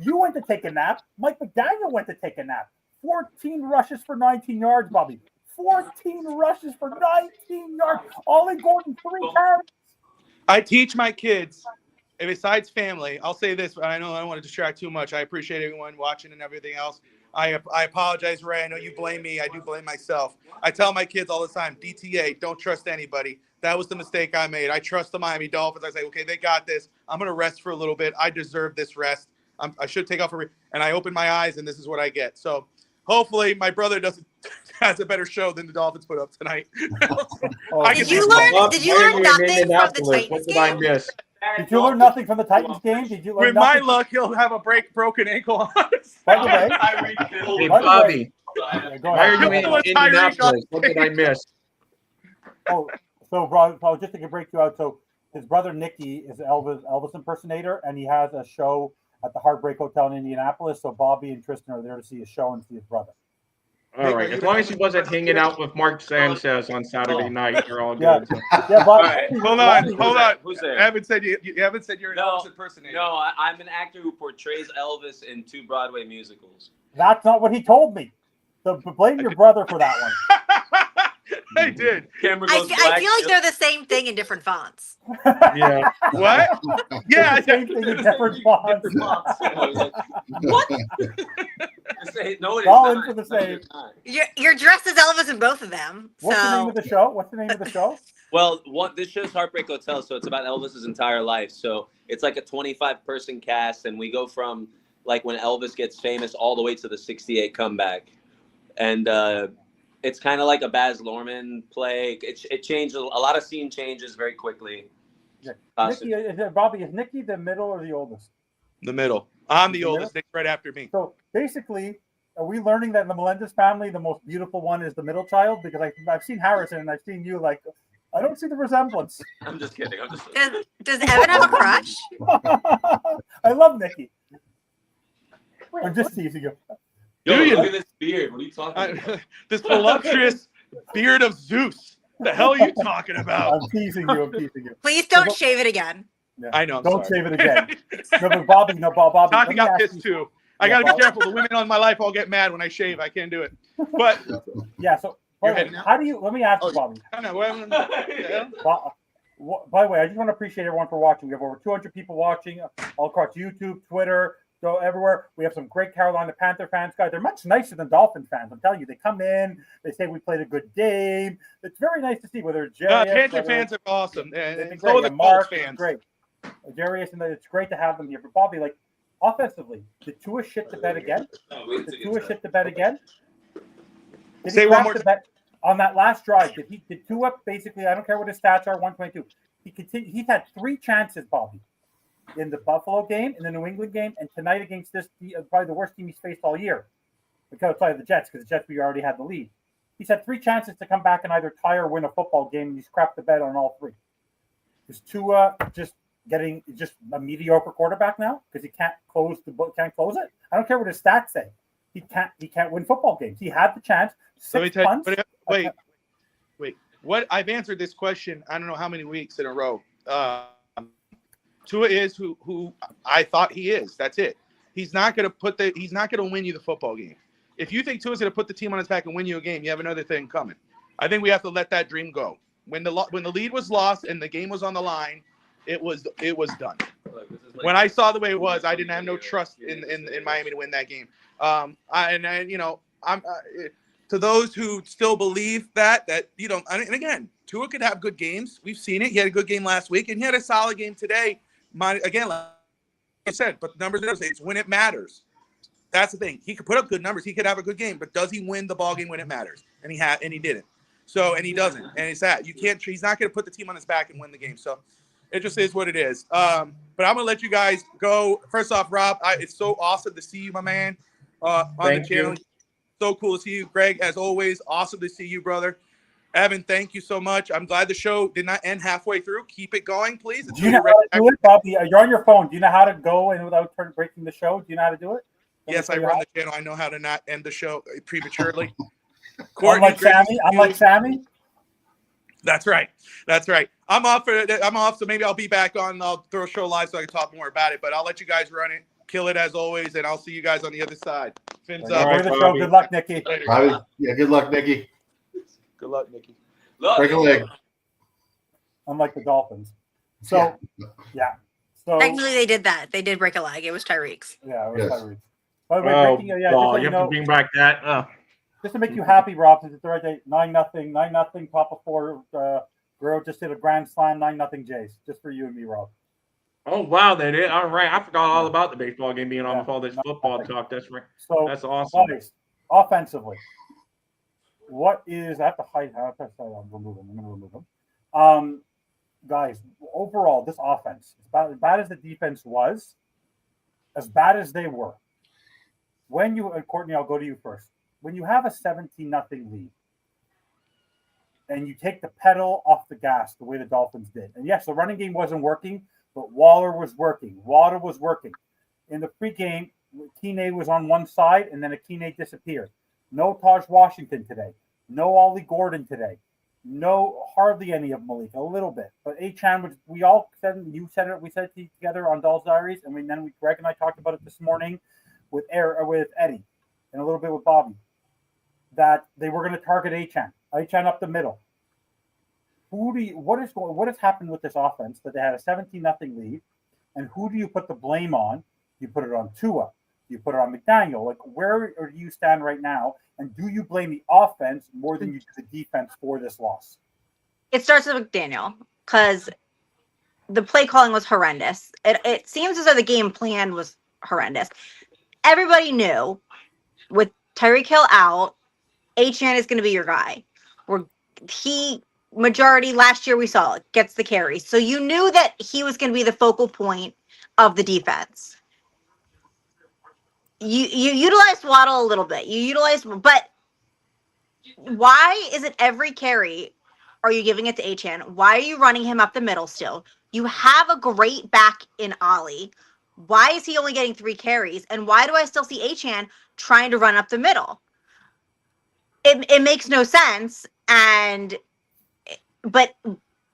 You went to take a nap. Mike McDaniel went to take a nap. 14 rushes for 19 yards, Bobby. 14 rushes for 19 yards. Ollie Gordon, 3 carries. I teach my kids, and besides family, I'll say this, but I know I don't want to distract too much. I appreciate everyone watching and everything else. I apologize, Ray. I know you blame me. I do blame myself. I tell my kids all the time, DTA, don't trust anybody. That was the mistake I made. I trust the Miami Dolphins. I say, okay, they got this. I'm going to rest for a little bit. I deserve this rest. I should take off and I open my eyes, and this is what I get. So hopefully my brother has a better show than the Dolphins put up tonight. Did you learn nothing from the Titans What did I game? miss? Did you learn nothing from the Titans game? Did you learn With my nothing? luck, he'll have a broken ankle on us. By the way, Hey, By the Bobby, yeah, go Why are ahead. you Go ahead. in Indianapolis? What did I miss? Oh, so bro, just to break you out. So his brother Nicky is Elvis impersonator, and he has a show at the Heartbreak Hotel in Indianapolis. So Bobby and Tristan are there to see his show and see his brother. All right. As long as he wasn't hanging out with Mark Sanchez on Saturday night, you're all Yeah. good. Yeah, Bobby. right. Hold on. Who's there? You haven't said you're an No, Elvis impersonator. No, I'm an actor who portrays Elvis in 2 Broadway musicals. That's not what he told me. So blame your brother for that one. I did. Camera I goes feel black. like they're the same thing in different fonts. Yeah. What? Yeah. Same thing in different fonts. What? No, it is All in not. for the same. It's not. You're dressed as Elvis in both of them. What's the name of the show? What's the name of the show? Well, this show's Heartbreak Hotel, so it's about Elvis's entire life. So it's like a 25-person cast, and we go from like when Elvis gets famous all the way to the '68 comeback, and it's kind of like a Baz Luhrmann play. It changes a lot of scene changes very quickly. Yeah. Bobby, is Nicky the middle or the oldest? The middle. I'm the oldest. Nick's right after me. So basically, are we learning that in the Melendez family, the most beautiful one is the middle child? Because I've seen Harrison and I've seen you. Like, I don't see the resemblance. I'm just kidding. Does Evan have a crush? I love Nikki. I'm just teasing you. Yo, Do you? look at this beard. What are you talking about? This voluptuous beard of Zeus. The hell are you talking about? I'm teasing you. I'm teasing you. Please don't shave it again. Yeah. I know. I'm Don't sorry. shave it again. No, but Bobby. Bobby. Talking let me got ask pissed you- too. I Yeah, gotta be Bobby. careful. The women on my life all get mad when I shave. I can't do it. But Yeah. So, by You're the way, heading out? how do you? Let me ask you, Oh, Bobby. I don't know. Well, By the way, I just want to appreciate everyone for watching. We have over 200 people watching all across YouTube, Twitter, so everywhere. We have some great Carolina Panther fans, guys. They're much nicer than Dolphin fans. I'm telling you, they come in, they say we played a good game. It's very nice to see whether it's Jerry. Panther fans are awesome. They've been And great. so are the And Mark Colts is fans. great. Jarius, and it's great to have them here. But Bobby, like offensively, did Tua shit the bed again? Did Tua shit the bed again? Did Say he one crap more the bet on that last drive? Did Tua basically? I don't care what his stats are. 122. He's had 3 chances, Bobby, in the Buffalo game, in the New England game, and tonight against this probably the worst team he's faced all year. Outside of the Jets, because the Jets we already had the lead. He's had 3 chances to come back and either tie or win a football game, and he's crapped the bed on all 3. Is Tua just a mediocre quarterback now because he can't close it? I don't care what his stats say. He can't win football games. He had the chance. Let me 6 tell punts. you. Wait. What I've answered this question, I don't know how many weeks in a row. Tua is who I thought he is. That's it. He's not going to win you the football game. If you think Tua's going to put the team on his back and win you a game, you have another thing coming. I think we have to let that dream go. When the lead was lost and the game was on the line, it was done. When I saw the way it was, I didn't have no trust in Miami to win that game. To those who still believe that and again, Tua could have good games. We've seen it. He had a good game last week, and he had a solid game today. Again, like I said, but the numbers it's when it matters. That's the thing. He could put up good numbers. He could have a good game, but does he win the ball game when it matters? And he didn't. So, and he doesn't. And it's that he's not going to put the team on his back and win the game. So it just is what it is. But I'm going to let you guys go. First off, Rob, it's so awesome to see you, my man, on the channel. You. So cool to see you. Greg, as always, awesome to see you, brother. Evan, thank you so much. I'm glad the show did not end halfway through. Keep it going, please. Do you know how to do it, Bobby? You're on your phone. Do you know how to go and without breaking the show? Do you know how to do it? Yes, I run the channel. I know how to not end the show prematurely. Unlike Sammy. That's right. I'm off, so maybe I'll be back on. I'll throw a show live so I can talk more about it. But I'll let you guys run it. Kill it as always, and I'll see you guys on the other side. Fins up. Enjoy the show. Good luck, Nikki. Yeah, good luck, Nikki. Good luck, Nikki. Break a leg. Unlike the Dolphins. So, yeah. So Technically, they did that. They did break a leg. It was Tyreek's. yeah, it was Yes. Tyreek. By the way, Oh, breaking, just so you you have to know, bring back that. just to make you happy, Rob, since it's the right day, 9-0, top of 4. Guerrero just did a grand slam, 9-0 Jays, just for you and me, Rob. Oh, wow, they did. All right. I forgot all about the baseball game being on with all this 9-0. football talk. That's right. So That's awesome. guys, offensively, what is I have to hide? I'm going to remove them. Guys, overall, this offense, as bad as the defense was, as bad as they were. When you and Courtney, I'll go to you first. When you have a 17-0 lead, and you take the pedal off the gas the way the Dolphins did, and yes, the running game wasn't working, but Waller was working. Water was working. In the pregame, Keeney was on one side, and then Keeney disappeared. No Taj Washington today. No Ollie Gordon today. No, hardly any of Malik. A little bit, but Achan. We all said, you said it. We said it together on Doll's Diaries, and Greg and I talked about it this morning with Eddie, and a little bit with Bobby, that they were going to target Achan up the middle. What has happened with this offense that they had a 17-0 lead, and who do you put the blame on? You put it on Tua. You put it on McDaniel. Like, where do you stand right now? And do you blame the offense more than you do the defense for this loss? It starts with McDaniel because the play calling was horrendous. It seems as though the game plan was horrendous. Everybody knew with Tyreek Hill out, Achan is going to be your guy. Majority last year we saw it, gets the carries. So you knew that he was going to be the focal point of the defense. you utilized Waddle a little bit. But why is it every carry are you giving it to Achan? Why are you running him up the middle still? You have a great back in Ollie. Why is he only getting 3 carries? And why do I still see Achan trying to run up the middle? It makes no sense. But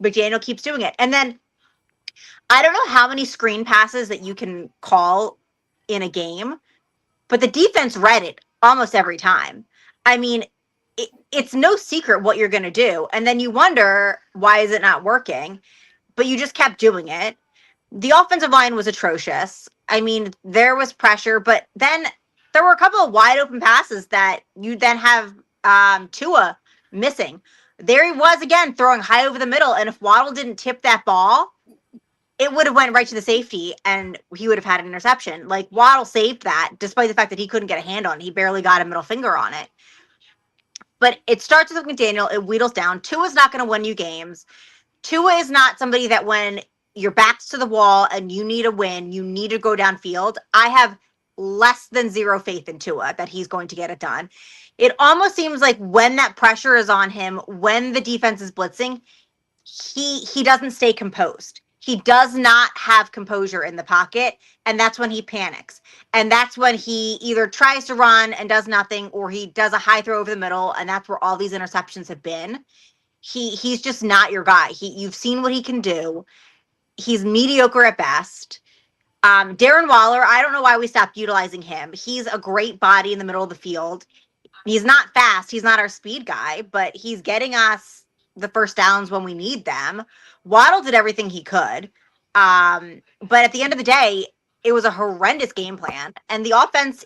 McDaniel keeps doing it. And then I don't know how many screen passes that you can call in a game, but the defense read it almost every time. I mean, it's no secret what you're going to do. And then you wonder, why is it not working? But you just kept doing it. The offensive line was atrocious. I mean, there was pressure, but then there were a couple of wide open passes that you then have Tua missing. There he was again, throwing high over the middle. And if Waddle didn't tip that ball, it would have went right to the safety and he would have had an interception. Like, Waddle saved that despite the fact that he couldn't get a hand on it. He barely got a middle finger on it. But it starts with McDaniel. It wheedles down. Tua's not going to win you games. Tua is not somebody that when your back's to the wall and you need a win, you need to go downfield. I have less than 0 faith in Tua that he's going to get it done. It almost seems like when that pressure is on him, when the defense is blitzing, he doesn't stay composed. He does not have composure in the pocket, and that's when he panics. And that's when he either tries to run and does nothing, or he does a high throw over the middle, and that's where all these interceptions have been. He's just not your guy. You've seen what he can do. He's mediocre at best. Darren Waller, I don't know why we stopped utilizing him. He's a great body in the middle of the field. He's not fast. He's not our speed guy, but he's getting us the first downs when we need them. Waddle did everything he could. But at the end of the day, it was a horrendous game plan. And the offense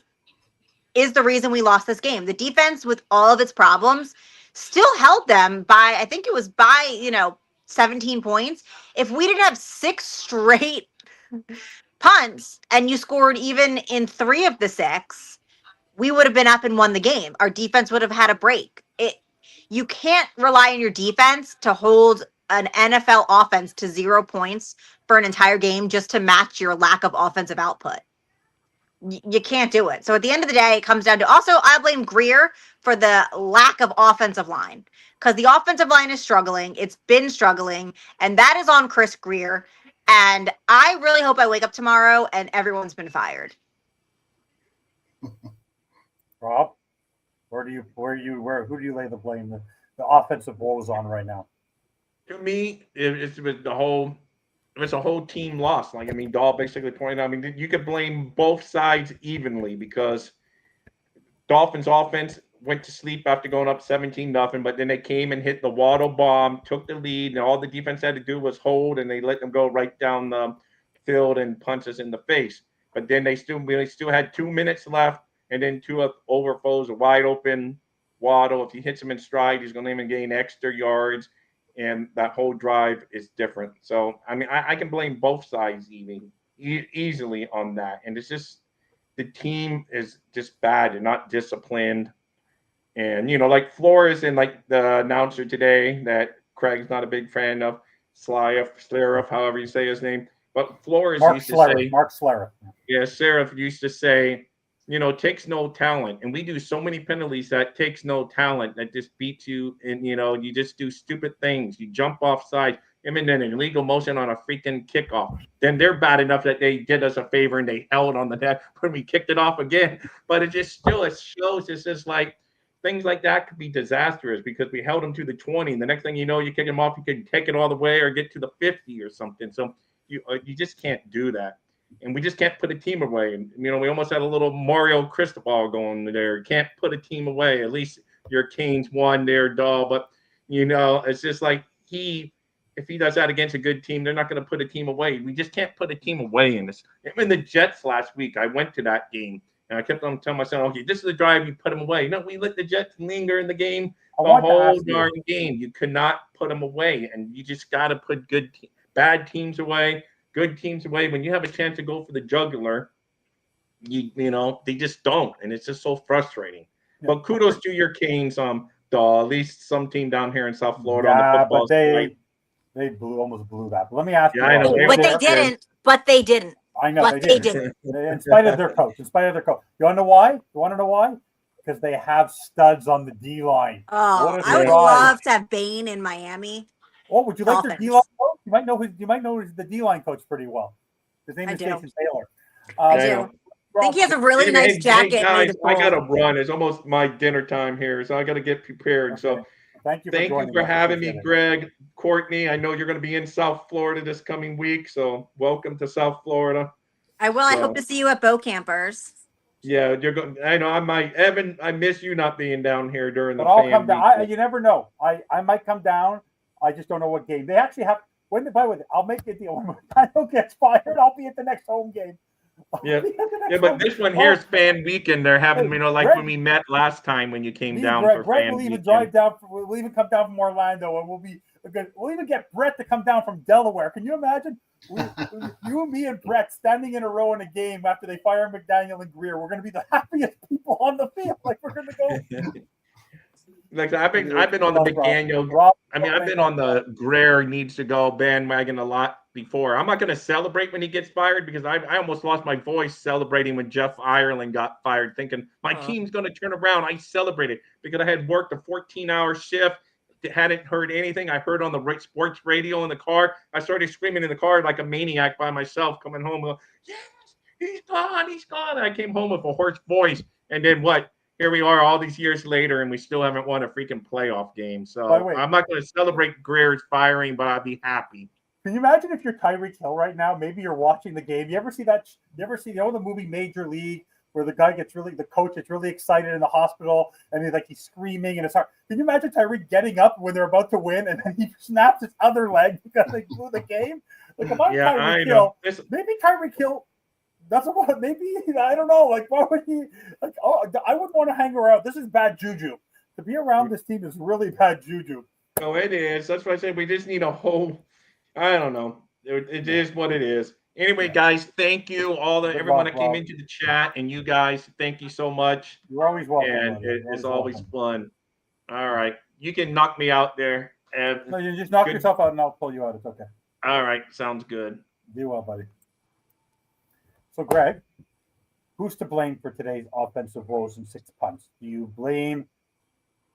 is the reason we lost this game. The defense, with all of its problems, still held them by, I think it was by, 17 points. If we didn't have 6 straight punts and you scored even in 3 of the 6, we would have been up and won the game. Our defense would have had a break. You can't rely on your defense to hold an NFL offense to 0 points for an entire game just to match your lack of offensive output. You can't do it. So at the end of the day, it comes down to, also, I blame Greer for the lack of offensive line, because the offensive line is struggling. It's been struggling, and that is on Chris Greer. And I really hope I wake up tomorrow and everyone's been fired. Rob, who do you lay the blame, the offensive woes on right now? To me, it's a whole team loss. Like, I mean, Dahl basically pointed out, I mean, you could blame both sides evenly, because Dolphins offense went to sleep after going up 17-0, but then they came and hit the Waddle bomb, took the lead, and all the defense had to do was hold, and they let them go right down the field and punch us in the face. But then they still had 2 minutes left, and then Tua overflows a wide open Waddle. If he hits him in stride, he's going to even gain extra yards, and that whole drive is different. So, I mean, I can blame both sides easily on that. And it's just, the team is just bad and not disciplined. And, like Flores and like the announcer today that Craig's not a big fan of, Slariff, however you say his name. But Flores Mark used to say, Mark Slariff. Yeah, Serif used to say, takes no talent. And we do so many penalties that takes no talent, that just beats you. And, you just do stupid things. You jump off side, and then an illegal motion on a freaking kickoff. Then they're bad enough that they did us a favor and they held on the net when we kicked it off again. But it shows it's just like, things like that could be disastrous, because we held them to the 20. And the next thing you know, you kick them off, you can take it all the way or get to the 50 or something. So you just can't do that. And we just can't put a team away. And, we almost had a little Mario Cristobal going there. Can't put a team away. At least your Canes won there, Dahl. But, it's just like if he does that against a good team, they're not going to put a team away. We just can't put a team away in this. Even the Jets last week, I went to that game, and I kept on telling myself, okay, this is the drive, you put them away. No, we let the Jets linger in the game the whole darn game. You could not put them away, and you just got to put bad teams away, good teams away. When you have a chance to go for the jugular, they just don't, and it's just so frustrating. Yeah. But kudos to your Canes, at least some team down here in South Florida on the football but they almost blew that. But let me ask you. I know. But they didn't. I know But they they did. did. In spite of their coach. You want to know why? You want to know why? Because they have studs on the D line. Oh, What a I would surprise. love to have Bane in Miami. Oh, would you like their Dolphins. D line coach? You might know the D line coach pretty well. His name I is do. Jason Taylor. I I do. know. I think he has a really Anyway, nice jacket guys, made of I gotta gold. run. It's almost my dinner time here, so I gotta get prepared. Okay. So Thank you thank you joining for us. having me, Appreciate it. Greg, Courtney. I know you're gonna be in South Florida this coming week, so welcome to South Florida. I will. I So, hope to see you at Bow Campers. yeah, you're going. I know. I might, Evan. I miss you not being down here during the But I'll fan come down. week. You never know. I might come down. I just don't know what game. They actually have. By the way, I'll make a deal. When Daniel gets fired, I'll be at the next home game. Yeah. Yeah, but this one here is fan weekend. They're having, like Greg, when we met last time when you came down Greg, for Greg fan will even weekend. drive down. We'll even come down from Orlando, and we'll even get Brett to come down from Delaware. Can you imagine? You and me and Brett standing in a row in a game after they fire McDaniel and Greer. We're going to be the happiest people on the field. Like we're going to go. Like I've been on the McDaniel. I've been on the Greer needs to go bandwagon a lot before. I'm not going to celebrate when he gets fired because I almost lost my voice celebrating when Jeff Ireland got fired, thinking my team's going to turn around. I celebrated because I had worked a 14-hour shift. Hadn't heard anything. I heard on the sports radio in the car. I started screaming in the car like a maniac by myself coming home. Going, yes, he's gone. He's gone. I came home with a hoarse voice. And then what? Here we are all these years later, and we still haven't won a freaking playoff game. So I'm not going to celebrate Greer's firing, but I'll be happy. Can you imagine if you're Tyreek Hill right now? Maybe you're watching the game. You ever see that? You ever see the movie Major League where the coach gets really excited in the hospital and he's screaming and it's hard. Can you imagine Tyreek getting up when they're about to win and then he snaps his other leg because they blew the game? Like if I'm Tyreek Hill, maybe Tyreek Hill. That's what maybe I don't know. Like, why would he? Like, I wouldn't want to hang around. This is bad juju. To be around this team is really bad juju. Oh, it is. That's why I said we just need a whole. I don't know. It is what it is. Anyway, guys, thank you everyone that came into the chat, and you guys, thank you so much. You're always welcome. And it's always fun. All right, you can knock me out there. No, you just knock yourself out, and I'll pull you out. It's okay. All right, sounds good. Do well, buddy. So, Greg, who's to blame for today's offensive woes and 6 punts? Do you blame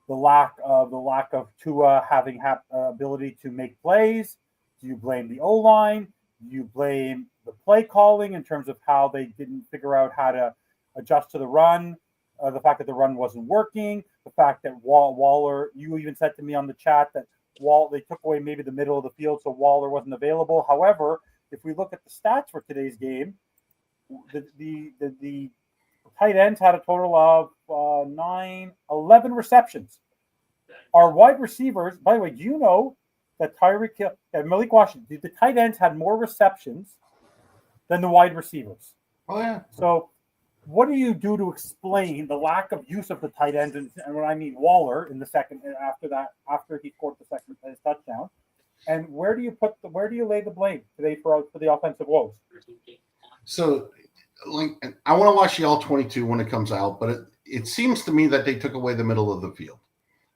the lack of Tua having ability to make plays? Do you blame the O-line? Do you blame the play calling in terms of how they didn't figure out how to adjust to the run? The fact that the run wasn't working, the fact that Waller, you even said to me on the chat that they took away maybe the middle of the field, so Waller wasn't available. However, if we look at the stats for today's game, the tight ends had a total of 11 receptions. Our wide receivers, by the way, do you know that Tyreek Hill and Malik Washington, the tight ends had more receptions than the wide receivers? Oh, yeah. So what do you do to explain the lack of use of the tight ends? And when I mean Waller in the second, after he scored the second touchdown, and where do you lay the blame today for the offensive woes? So, I want to watch the All-22 when it comes out, but it seems to me that they took away the middle of the field,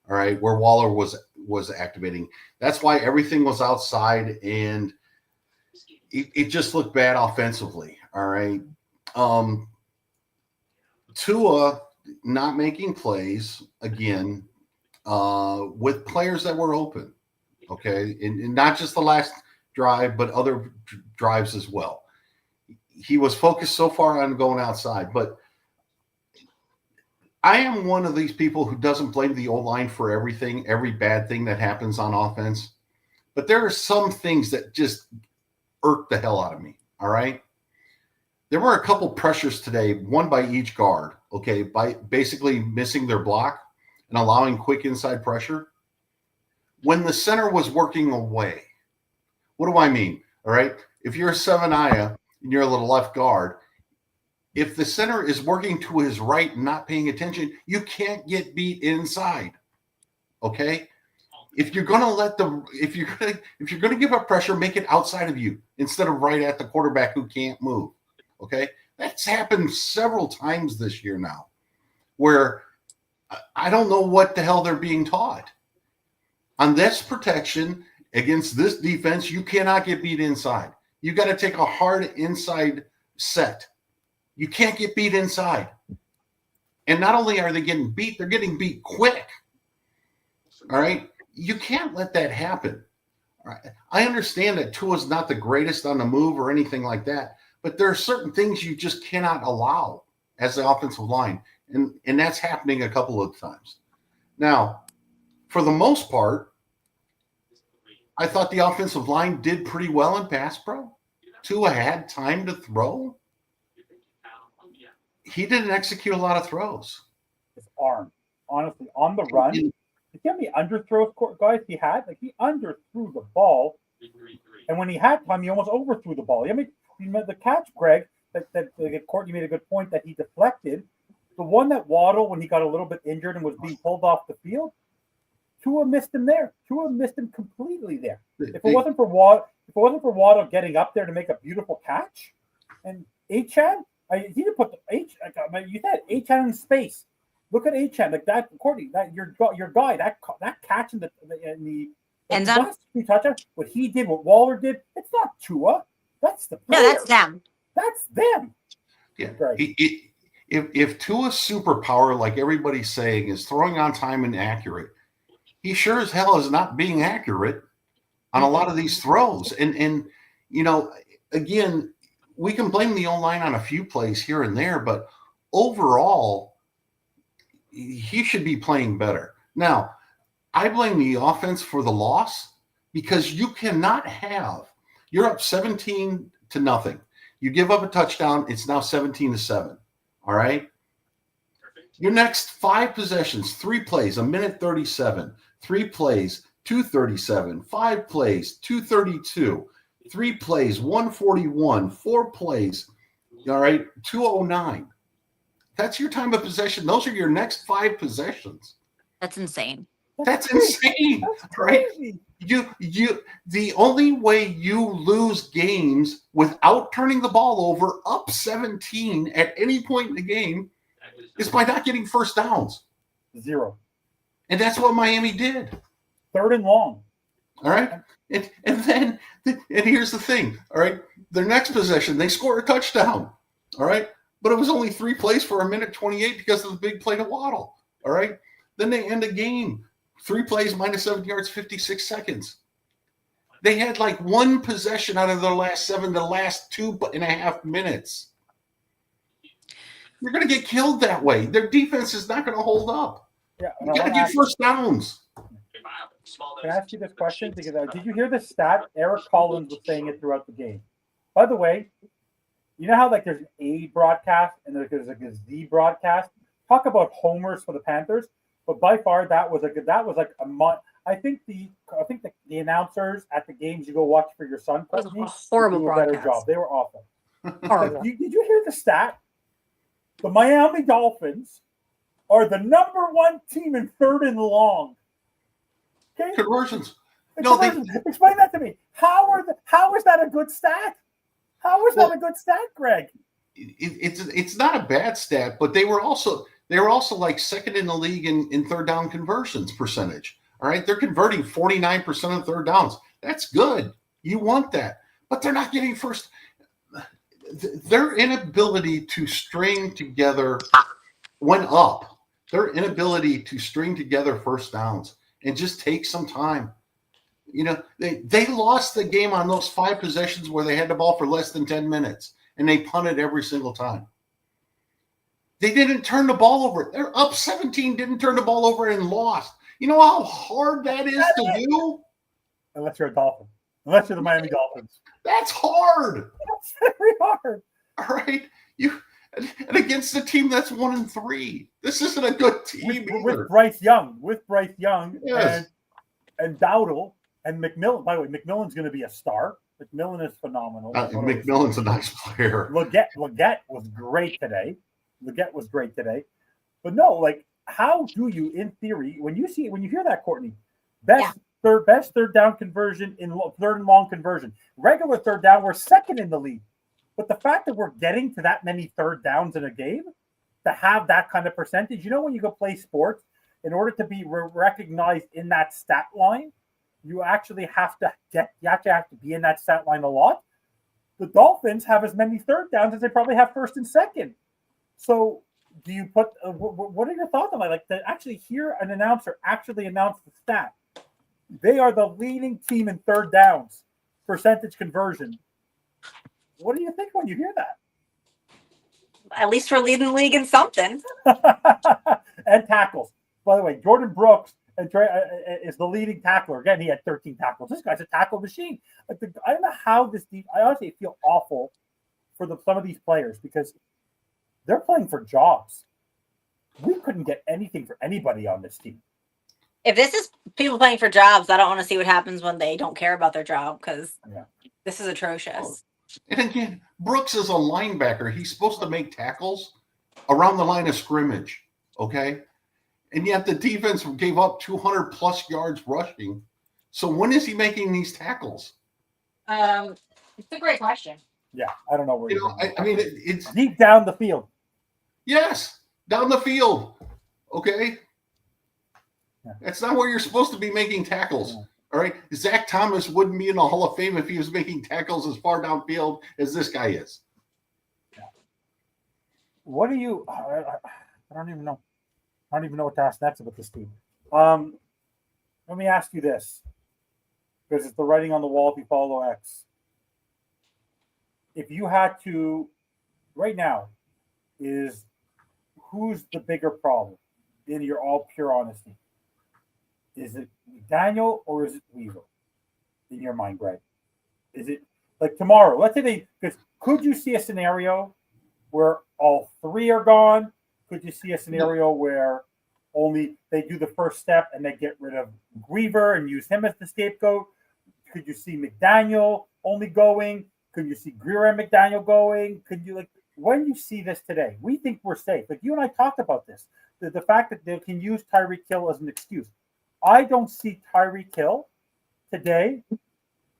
all right, where Waller was activating. That's why everything was outside, and it just looked bad offensively, all right. Tua not making plays, again, with players that were open, okay, and not just the last drive, but other drives as well. He was focused so far on going outside, but I am one of these people who doesn't blame the O-line for everything, every bad thing that happens on offense. But there are some things that just irk the hell out of me, all right? There were a couple pressures today, one by each guard, okay, by basically missing their block and allowing quick inside pressure. When the center was working away, what do I mean, all right? If you're a Seven-Aya, and you're a little left guard, if the center is working to his right and not paying attention, you can't get beat inside. Okay? If you're gonna give up pressure, make it outside of you instead of right at the quarterback who can't move. Okay? That's happened several times this year now, where I don't know what the hell they're being taught. On this protection against this defense, you cannot get beat inside. You got to take a hard inside set. You can't get beat inside. And not only are they getting beat, they're getting beat quick. All right? You can't let that happen. All right? I understand that Tua's not the greatest on the move or anything like that, but there are certain things you just cannot allow as the offensive line. And that's happening a couple of times. Now, for the most part, I thought the offensive line did pretty well in pass pro. Tua had time to throw. He didn't execute a lot of throws. His arm, honestly, on the run. You see how many underthrows, guys, he had? Like, he underthrew the ball. And when he had time, he almost overthrew the ball. I mean, the catch, Greg, that Courtney made a good point that he deflected. The one that Waddle, when he got a little bit injured and was being pulled off the field, Tua missed him there. Tua missed him completely there. If it wasn't for Waddle getting up there to make a beautiful catch, and Achane, he didn't put the H. You said Achane in space. Look at Achane, like that, Courtney. That your guy, that catch in the End zone? last two touchdowns. What he did, what Waller did, it's not Tua. That's the player. No, that's them. That's them. Yeah. Right. If Tua's superpower, like everybody's saying, is throwing on time and accurate, he sure as hell is not being accurate on a lot of these throws. And you know, again, we can blame the O-line on a few plays here and there, but overall, he should be playing better. Now, I blame the offense for the loss because you cannot have – you're up 17-0. You give up a touchdown, it's now 17-7. All right? Your next 5 possessions, 3 plays, 1:37, 3 plays, 2:37, 5 plays, 2:32, 3 plays, 1:41, 4 plays, all right, 2:09. That's your time of possession. Those are your next 5 possessions. That's insane. That's insane, right? You the only way you lose games without turning the ball over up 17 at any point in the game is by not getting first downs. 0. And that's what Miami did. 3rd and long. All right. And then here's the thing. All right. Their next possession, they score a touchdown. All right. But it was only 3 plays for 1:28 because of the big play to Waddle. All right. Then they end the game. 3 plays, -7 yards, 56 seconds. They had like 1 possession out of their last 7, the last 2.5 minutes. You're going to get killed that way. Their defense is not going to hold up. Yeah, You got to get first downs. Can I ask you this question? Because did you hear the stat? Eric Collins was saying it throughout the game. By the way, you know how like there's an A broadcast and there's like a Z broadcast? Talk about homers for the Panthers. But by far, that was like a month. I think the announcers at the games you go watch for your son. That was a horrible do a better broadcast. job. They were awful. Horrible. Did you hear the stat? The Miami Dolphins are the #1 team in 3rd and long. Okay, Conversions. Explain that to me. How is that a good stat? How is that a good stat, Greg? It's not a bad stat, but they were also like 2nd in the league in 3rd down conversions percentage. All right, they're converting 49% of 3rd downs. That's good. You want that, but they're not getting first. Their inability to string together went up. Their inability to string together first downs and just take some time. You know, they lost the game on those 5 possessions where they had the ball for less than 10 minutes and they punted every single time. They didn't turn the ball over. They're up 17, didn't turn the ball over and lost. You know how hard that is to do? Unless you're a Dolphin. Unless you're the Miami Dolphins. That's hard. That's very hard. All right. And against a team that's 1-3. This isn't a good team with Bryce Young. Yes. and Dowdle and McMillan. By the way, McMillan's going to be a star. McMillan is phenomenal. McMillan's a nice player. Leggett was great today. But no, like, how do you, in theory, when you hear that, Courtney, best third down conversion in 3rd and long conversion, regular 3rd down, we're 2nd in the league. But the fact that we're getting to that many 3rd downs in a game, to have that kind of percentage, you know, when you go play sports, in order to be recognized in that stat line, you actually have to be in that stat line a lot. The Dolphins have as many third downs as they probably have first and second. So do you put what are your thoughts on that? Like to actually hear an announcer actually announce the stat. They are the leading team in third downs percentage conversion. What do you think when you hear that? At least we're leading the league in something. And tackles. By the way, Jordan Brooks is the leading tackler. Again, he had 13 tackles. This guy's a tackle machine. I don't know how this deep. I honestly feel awful for some of these players because they're playing for jobs. We couldn't get anything for anybody on this team. If this is people playing for jobs, I don't want to see what happens when they don't care about their job because this is atrocious. And again, Brooks is a linebacker. He's supposed to make tackles around the line of scrimmage, okay? And yet the defense gave up 200 plus yards rushing. So when is he making these tackles? It's a great question. Yeah, I don't know where I mean, it's deep down the field. Yes, down the field. Okay. Yeah. That's not where you're supposed to be making tackles. All right. Zach Thomas wouldn't be in the Hall of Fame if he was making tackles as far downfield as this guy is. Yeah. What do you I don't even know. I don't even know what to ask next about this team. Let me ask you this. Because it's the writing on the wall if you follow X. If you had to right now, is who's the bigger problem in your all pure honesty? Is it Daniel or is it Weaver in your mind, Greg? Is it like tomorrow? Let's say because could you see a scenario where all three are gone? Could you see a scenario where only they do the first step and they get rid of Weaver and use him as the scapegoat? Could you see McDaniel only going? Could you see Greer and McDaniel going? Could you when you see this today, we think we're safe. Like you and I talked about this, the fact that they can use Tyreek Hill as an excuse. I don't see Tyreek Hill today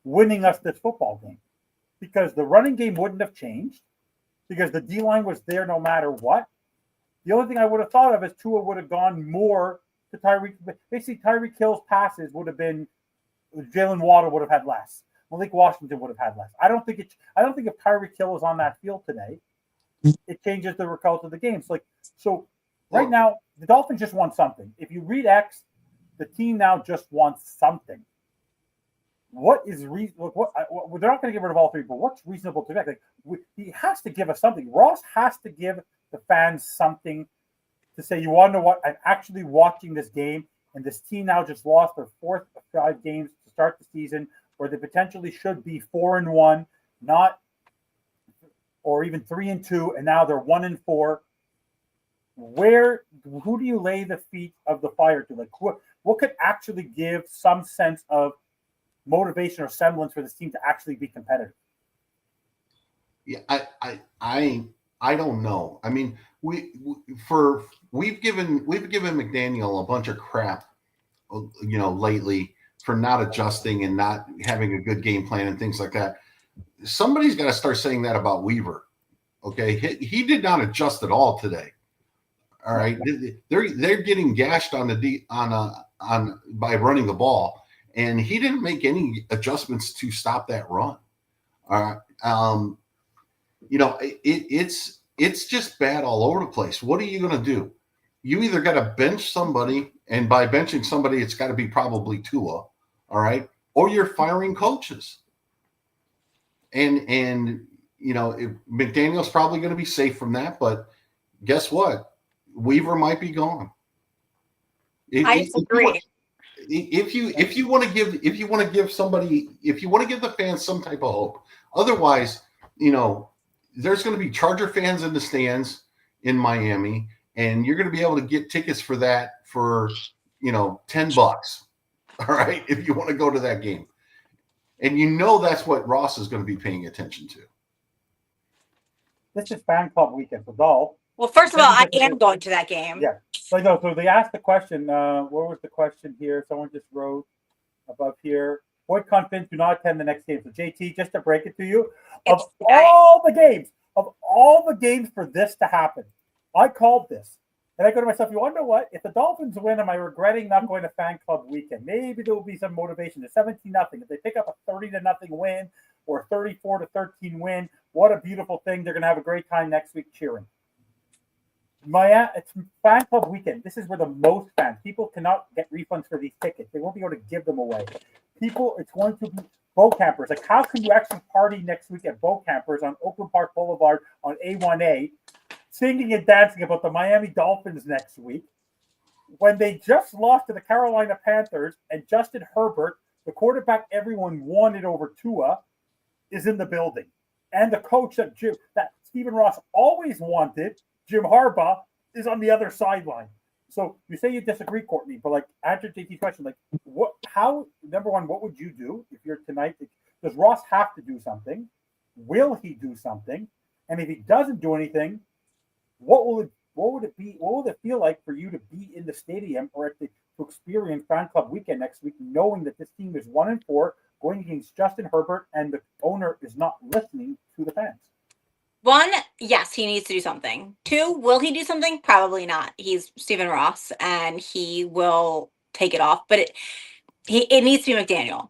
winning us this football game because the running game wouldn't have changed because the D-line was there no matter what. The only thing I would have thought of is Tua would have gone more to Tyreek. Basically, Tyreek Hill's passes would have been Jalen Waddle would have had less. Malik Washington would have had less. I don't think if Tyreek Hill is on that field today, it changes the result of the game. So right now, the Dolphins just want something. If you read X, the team now just wants something. What is reasonable? They're not going to get rid of all three, but what's reasonable to expect? He has to give us something. Ross has to give the fans something to say, you want to know what? I'm actually watching this game, and this team now just lost their 4th of 5 games to start the season, where they potentially should be 4-1, not or even 3-2, and now they're 1-4. Who do you lay the feet of the fire to? What could actually give some sense of motivation or semblance for this team to actually be competitive? Yeah, I don't know. I mean, we've given McDaniel a bunch of crap, lately for not adjusting and not having a good game plan and things like that. Somebody's got to start saying that about Weaver. Okay, he did not adjust at all today. All right, they're getting gashed on by running the ball, and he didn't make any adjustments to stop that run. It's just bad all over the place. What are you going to do? You either got to bench somebody, and by benching somebody, it's got to be probably Tua, all right, or you're firing coaches. And McDaniel's probably going to be safe from that, but guess what? Weaver might be gone. I disagree. If you want to give the fans some type of hope, otherwise, there's going to be Charger fans in the stands in Miami, and you're going to be able to get tickets for that for $10. All right, if you want to go to that game. And that's what Ross is going to be paying attention to. This is fan club weekend for Dolph. Well, first of all, I am going to that game. Yeah. So they asked the question. What was the question here? Someone just wrote above here. Boyd Confidence do not attend the next game. So JT, just to break it to you, of all the games for this to happen, I called this. And I go to myself, you want to know what? If the Dolphins win, am I regretting not going to fan club weekend? Maybe there will be some motivation. They're 17-0. If they pick up a 30-0 win, or a 34-13 win. What a beautiful thing. They're going to have a great time next week cheering. It's fan club weekend. This is where the most fans. People cannot get refunds for these tickets. They won't be able to give them away. It's going to be bow campers. Like, how can you actually party next week at bow campers on Oakland Park Boulevard on A1A, singing and dancing about the Miami Dolphins next week, when they just lost to the Carolina Panthers and Justin Herbert, the quarterback everyone wanted over Tua, is in the building. And the coach that Stephen Ross always wanted, Jim Harbaugh, is on the other sideline. So you say you disagree, Courtney, but like, answer JT's question, like, number one, what would you do if you're tonight? Does Ross have to do something? Will he do something? And if he doesn't do anything, what would it be? What would it feel like for you to be in the stadium or to experience fan club weekend next week, knowing that this team is 1-4, going against Justin Herbert, and the owner is not listening to the fans? One, yes, he needs to do something. Two, will he do something? Probably not. He's Stephen Ross, and he will take it off. But it needs to be McDaniel.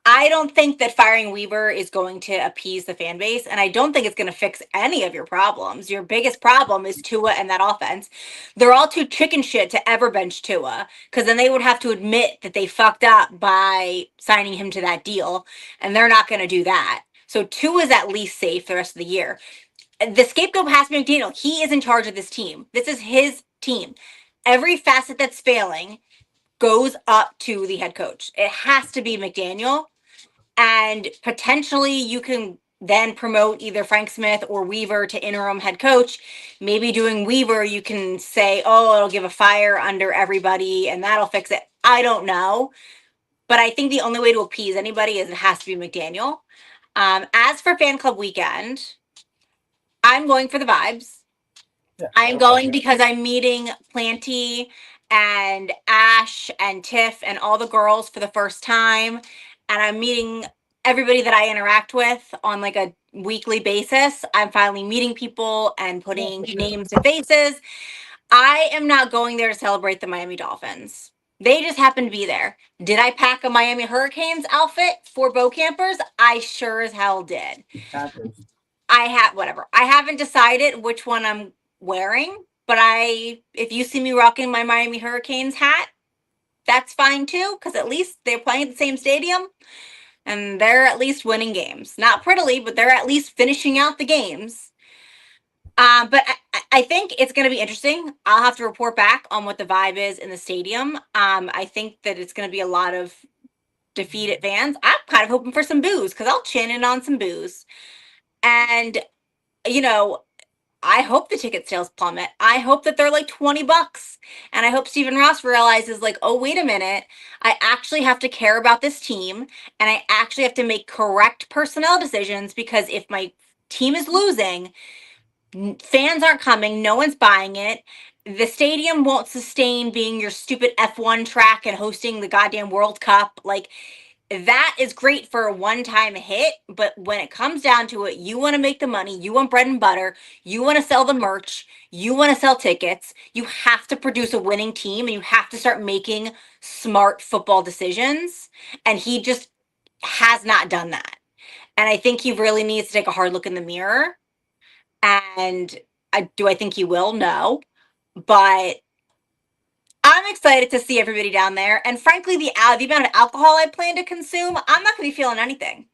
I don't think that firing Weaver is going to appease the fan base, and I don't think it's going to fix any of your problems. Your biggest problem is Tua and that offense. They're all too chicken shit to ever bench Tua, because then they would have to admit that they fucked up by signing him to that deal, and they're not going to do that. So Tua is at least safe the rest of the year. The scapegoat has to be McDaniel. He is in charge of this team. This is his team. Every facet that's failing goes up to the head coach. It has to be McDaniel. And potentially you can then promote either Frank Smith or Weaver to interim head coach. Maybe doing Weaver, you can say, oh, it'll give a fire under everybody and that'll fix it. I don't know. But I think the only way to appease anybody is it has to be McDaniel. As for fan club weekend, I'm going for the vibes. Yeah, I'm going because I'm meeting Planty and Ash and Tiff and all the girls for the first time. And I'm meeting everybody that I interact with on like a weekly basis. I'm finally meeting people and putting names to faces. I am not going there to celebrate the Miami Dolphins. They just happen to be there. Did I pack a Miami Hurricanes outfit for bow campers? I sure as hell did. Panthers. Whatever. I haven't decided which one I'm wearing, but if you see me rocking my Miami Hurricanes hat, that's fine too, because at least they're playing at the same stadium and they're at least winning games. Not prettily, but they're at least finishing out the games. But I think it's going to be interesting. I'll have to report back on what the vibe is in the stadium. I think that it's going to be a lot of defeated fans. I'm kind of hoping for some booze because I'll chin in on some booze. And, I hope the ticket sales plummet. I hope that they're like $20. And I hope Stephen Ross realizes like, oh, wait a minute. I actually have to care about this team. And I actually have to make correct personnel decisions because if my team is losing, fans aren't coming. No one's buying it. The stadium won't sustain being your stupid F1 track and hosting the goddamn World Cup. Like, that is great for a one-time hit, but when it comes down to it, you want to make the money, you want bread and butter, you want to sell the merch, you want to sell tickets, you have to produce a winning team, and you have to start making smart football decisions, and he just has not done that. And I think he really needs to take a hard look in the mirror, and do I think he will? No, but I'm excited to see everybody down there. And frankly, the amount of alcohol I plan to consume, I'm not going to be feeling anything.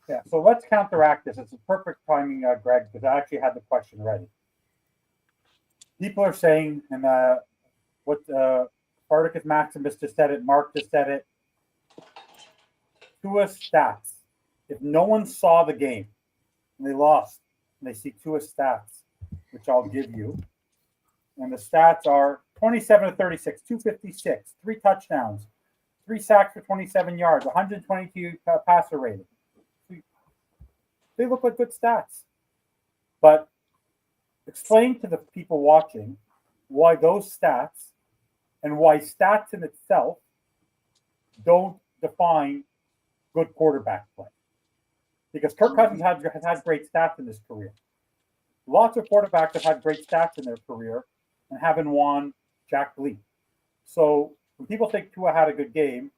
Yeah, so let's counteract this. It's a perfect timing, Greg, because I actually had the question ready. People are saying, and what Spartacus Maximus just said it, Mark just said it, Tua stats. If no one saw the game and they lost, and they see Tua stats, which I'll give you, and the stats are 27 to 36, 256, 3 touchdowns, 3 sacks for 27 yards, 122 passer rating. They look like good stats. But explain to the people watching why those stats and why stats in itself don't define good quarterback play. Because Kirk Cousins has had great stats in his career. Lots of quarterbacks have had great stats in their career and haven't won Jack Lee. So when people think Tua had a good game,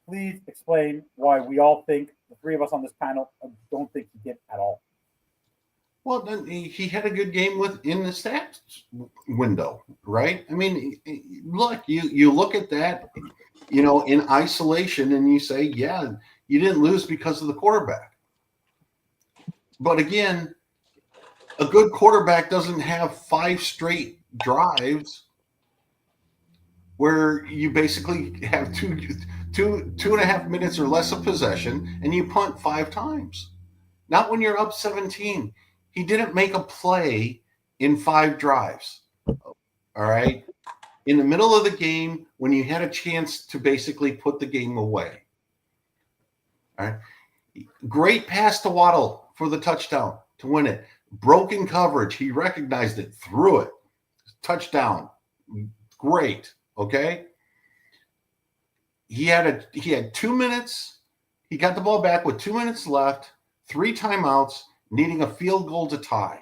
please explain why we all think, the three of us on this panel, don't think he did at all. Well, then he had a good game within the stats window, right? I mean, look, you look at that, in isolation, and you say, yeah, you didn't lose because of the quarterback. But again, a good quarterback doesn't have 5 straight drives where you basically have two and a half minutes or less of possession and you punt 5 times. Not when you're up 17. He didn't make a play in 5 drives. All right. In the middle of the game, when you had a chance to basically put the game away. All right. Great pass to Waddle for the touchdown to win it. Broken coverage. He recognized it, threw it. Touchdown. Great. Okay. He had 2 minutes. He got the ball back with 2 minutes left, 3 timeouts, needing a field goal to tie.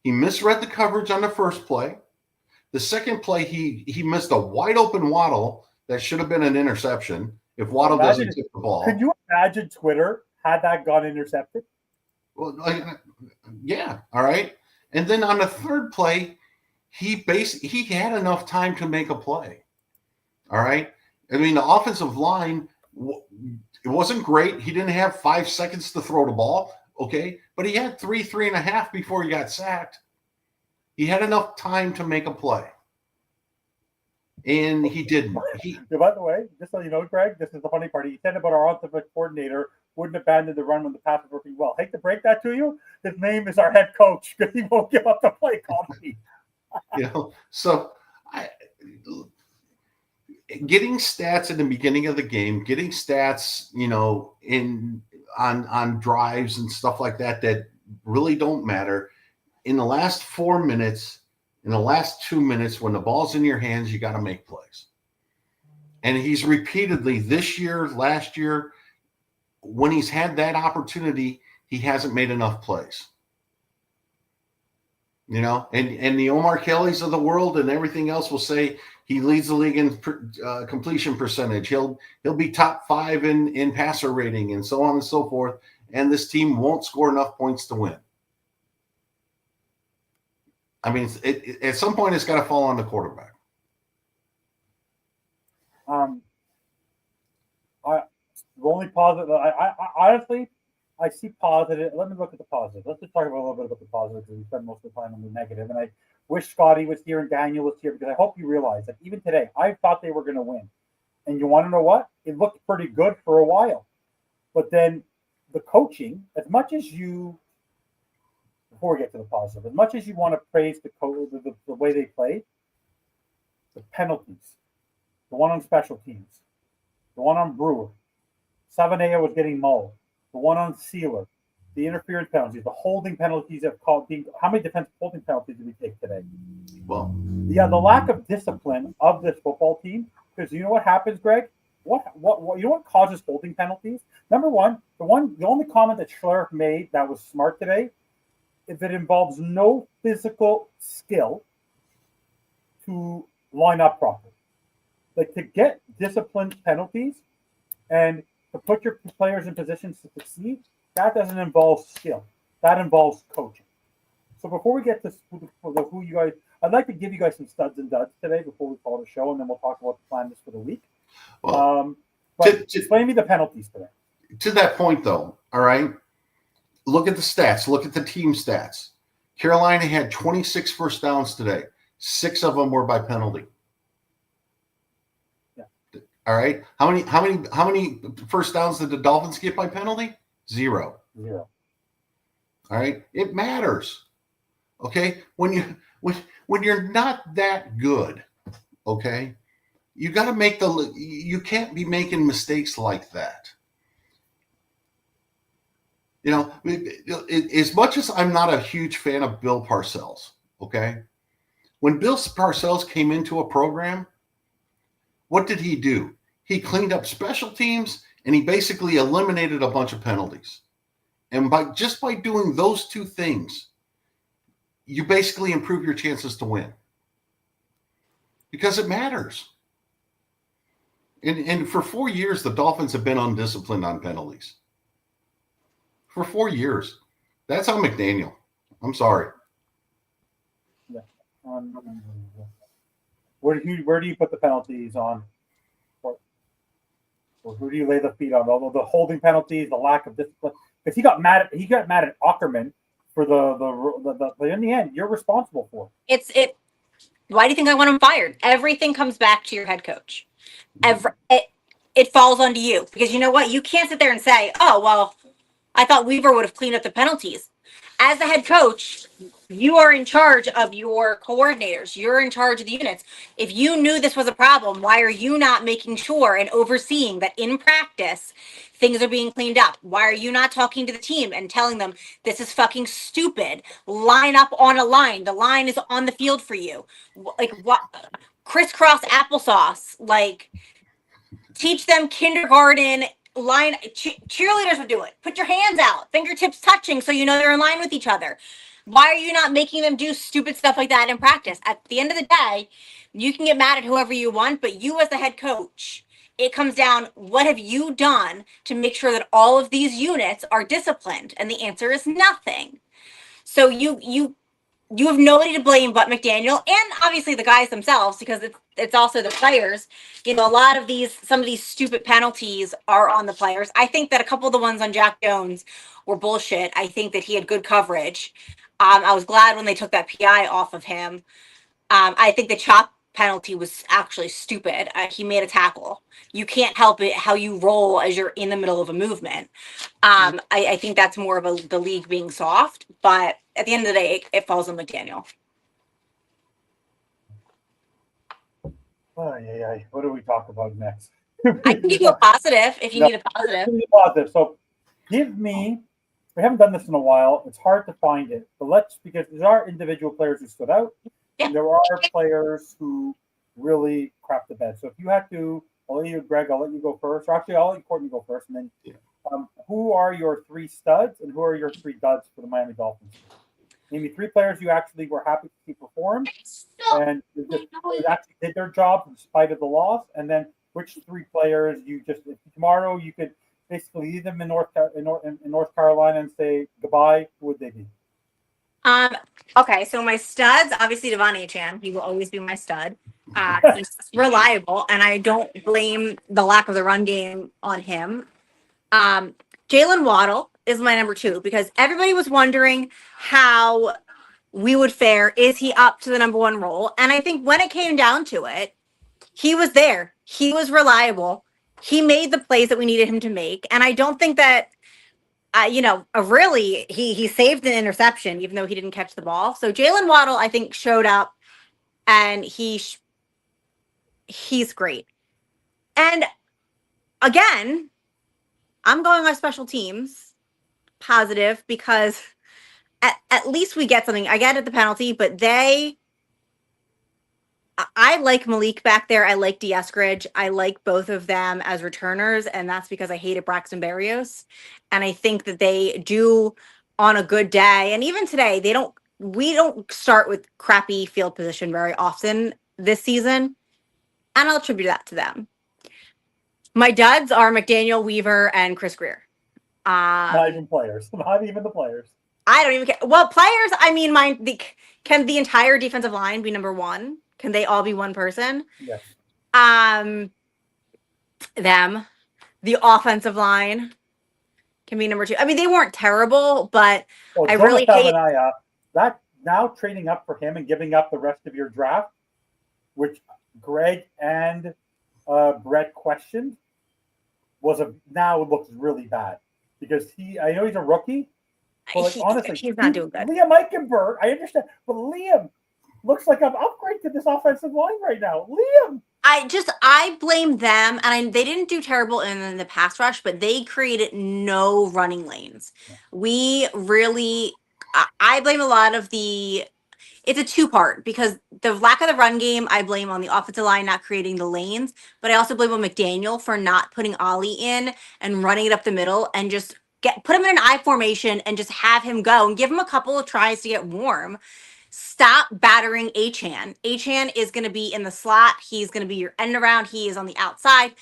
He misread the coverage on the first play. The second play, he missed a wide open Waddle that should have been an interception if Waddle doesn't tip the ball. Could you imagine Twitter had that gone intercepted? Well, yeah. All right. And then on the third play, he had enough time to make a play. All right. I mean, the offensive line, it wasn't great. He didn't have 5 seconds to throw the ball. Okay. But he had 3.5 before he got sacked. He had enough time to make a play. And he didn't. By the way, just so you know, Greg, this is the funny part. He said about our offensive coordinator wouldn't abandon the run when the pass was working well. Hate to break that to you. His name is our head coach because he won't give up the play call. So getting stats in the beginning of the game, getting stats, on drives and stuff like that really don't matter. In the last 4 minutes, in the last 2 minutes, when the ball's in your hands, you got to make plays. And he's repeatedly this year, last year, when he's had that opportunity, he hasn't made enough plays. And the Omar Kellys of the world and everything else will say he leads the league in completion percentage. He'll be top 5 in passer rating and so on and so forth. And this team won't score enough points to win. I mean, at some point, it's got to fall on the quarterback. The only positive, I honestly, I see positive. Let me look at the positive. Let's just talk about a little bit about the positive because we spend most of the time on the negative. And I wish Scotty was here and Daniel was here because I hope you realize that even today, I thought they were going to win. And you want to know what? It looked pretty good for a while. But then the coaching, as much as you, before we get to the positive, as much as you want to praise the way they played, the penalties, the one on special teams, the one on Brewer, Savanea was getting mauled, the one on Sealer, the interference penalties, the holding penalties have called. How many defensive holding penalties did we take today? Well, yeah, the lack of discipline of this football team. Because you know what happens, Greg? What you know what causes holding penalties? Number one, the only comment that Schlereth made that was smart today. If it involves no physical skill to line up properly. Like to get disciplined penalties and to put your players in positions to succeed, that doesn't involve skill. That involves coaching. So before we get to who you guys, I'd like to give you guys some studs and duds today before we call the show, and then we'll talk about the plan for the week. Well, explain me the penalties today. To that point, though, all right, look at the stats. Look at the team stats. Carolina had 26 first downs today. 6 of them were by penalty. Yeah. All right. How many first downs did the Dolphins get by penalty? 0. All right. It matters. Okay. When you're not that good, okay, you got to make you can't be making mistakes like that. As much as I'm not a huge fan of Bill Parcells, okay, when Bill Parcells came into a program, what did he do? He cleaned up special teams and he basically eliminated a bunch of penalties. And by doing those 2 things, you basically improve your chances to win because it matters. And for 4 years, the Dolphins have been undisciplined on penalties. For 4 years. That's on McDaniel. I'm sorry. Where do you put the penalties on? Or who do you lay the feet on? Although the holding penalties, the lack of discipline, because he got mad at Ackerman for the in the end, you're responsible for It. Why do you think I want him fired? Everything comes back to your head coach. It falls onto you, because you know what? You can't sit there and say, "Oh, well, I thought Weaver would have cleaned up the penalties." As the head coach, you are in charge of your coordinators. You're in charge of the units. If you knew this was a problem, why are you not making sure and overseeing that in practice things are being cleaned up? Why are you not talking to the team and telling them this is fucking stupid? Line up on a line. The line is on the field for you. Like what? Crisscross applesauce. Like teach them kindergarten line. Cheerleaders would do it. Put your hands out, fingertips touching, so you know they're in line with each other. Why are you not making them do stupid stuff like that in practice? At the end of the day, you can get mad at whoever you want, but you as the head coach, it comes down, what have you done to make sure that all of these units are disciplined? And the answer is nothing. So you have nobody to blame but McDaniel, and obviously the guys themselves, because it's also the players. You know, some of these stupid penalties are on the players. I think that a couple of the ones on Jack Jones were bullshit. I think that he had good coverage. I was glad when they took that PI off of him. I think the chop penalty was actually stupid. He made a tackle. You can't help it how you roll as you're in the middle of a movement. I think that's more of the league being soft, but at the end of the day, it falls on McDaniel. What do we talk about next? I can give you a positive if you need a positive. So give me, we haven't done this in a while. It's hard to find it, but because there are individual players who stood out. Yeah. And there are players who really crap the bed. So if you had to, I'll let you, Greg, I'll let you go first. Or actually, I'll let you, Courtney, go first. And then who are your 3 studs and who are your 3 duds for the Miami Dolphins? Name me 3 players you actually were happy to see perform and they actually did their job in spite of the loss. And then which 3 players you just, if tomorrow you could basically leave them in North Carolina and say goodbye, who would they be? Okay, so my studs, obviously Devon Achane. He will always be my stud. He's reliable, and I don't blame the lack of the run game on him. Jalen Waddle is my number 2, because everybody was wondering how we would fare. Is he up to the number 1 role? And I think when it came down to it, he was there. He was reliable. He made the plays that we needed him to make. And I don't think that, really, he saved an interception, even though he didn't catch the ball. So Jalen Waddle, I think, showed up, and he's great. And again, I'm going on special teams positive, because at least we get something. I get it, the penalty, but I like Malik back there. I like Eskridge. I like both of them as returners, and that's because I hated Braxton Berrios. And I think that they do on a good day. And even today, we don't start with crappy field position very often this season. And I'll attribute that to them. My duds are McDaniel, Weaver, and Chris Greer. Not even players. Not even the players. I don't even care. Well, players, I mean, can the entire defensive line be number 1? Can they all be one person? Yes. Them. The offensive line can be number 2. I mean, they weren't terrible, but I really hate that. Now trading up for him and giving up the rest of your draft, which Greg and Brett questioned, now it looks really bad, because I know he's a rookie, but honestly, he's not doing good. Liam Eichenberg, I understand, but Liam looks like an upgrade to this offensive line right now. Liam. I blame them, and they didn't do terrible in the pass rush, but they created no running lanes. We really, I blame a lot of it's a 2-part, because the lack of the run game, I blame on the offensive line not creating the lanes, but I also blame on McDaniel for not putting Ollie in and running it up the middle and just put him in an I formation and just have him go and give him a couple of tries to get warm. Stop battering Achan. Achan is going to be in the slot. He's going to be your end around. He is on the outside.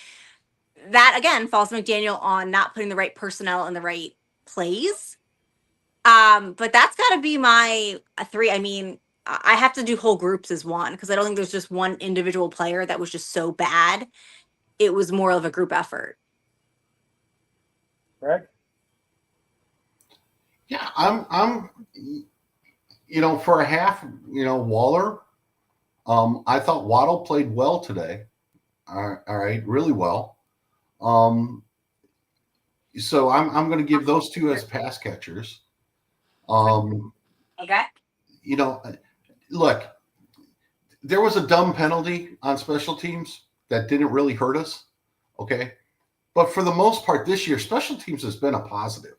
That again falls McDaniel on not putting the right personnel in the right plays. But that's got to be my 3. I mean, I have to do whole groups as one because I don't think there's just one individual player that was just so bad. It was more of a group effort. Greg? Yeah, I'm for a half, Waller, I thought Waddle played well today. All right, really well. So I'm going to give those two as pass catchers. Okay. Look, there was a dumb penalty on special teams that didn't really hurt us. Okay. But for the most part this year, special teams has been a positive.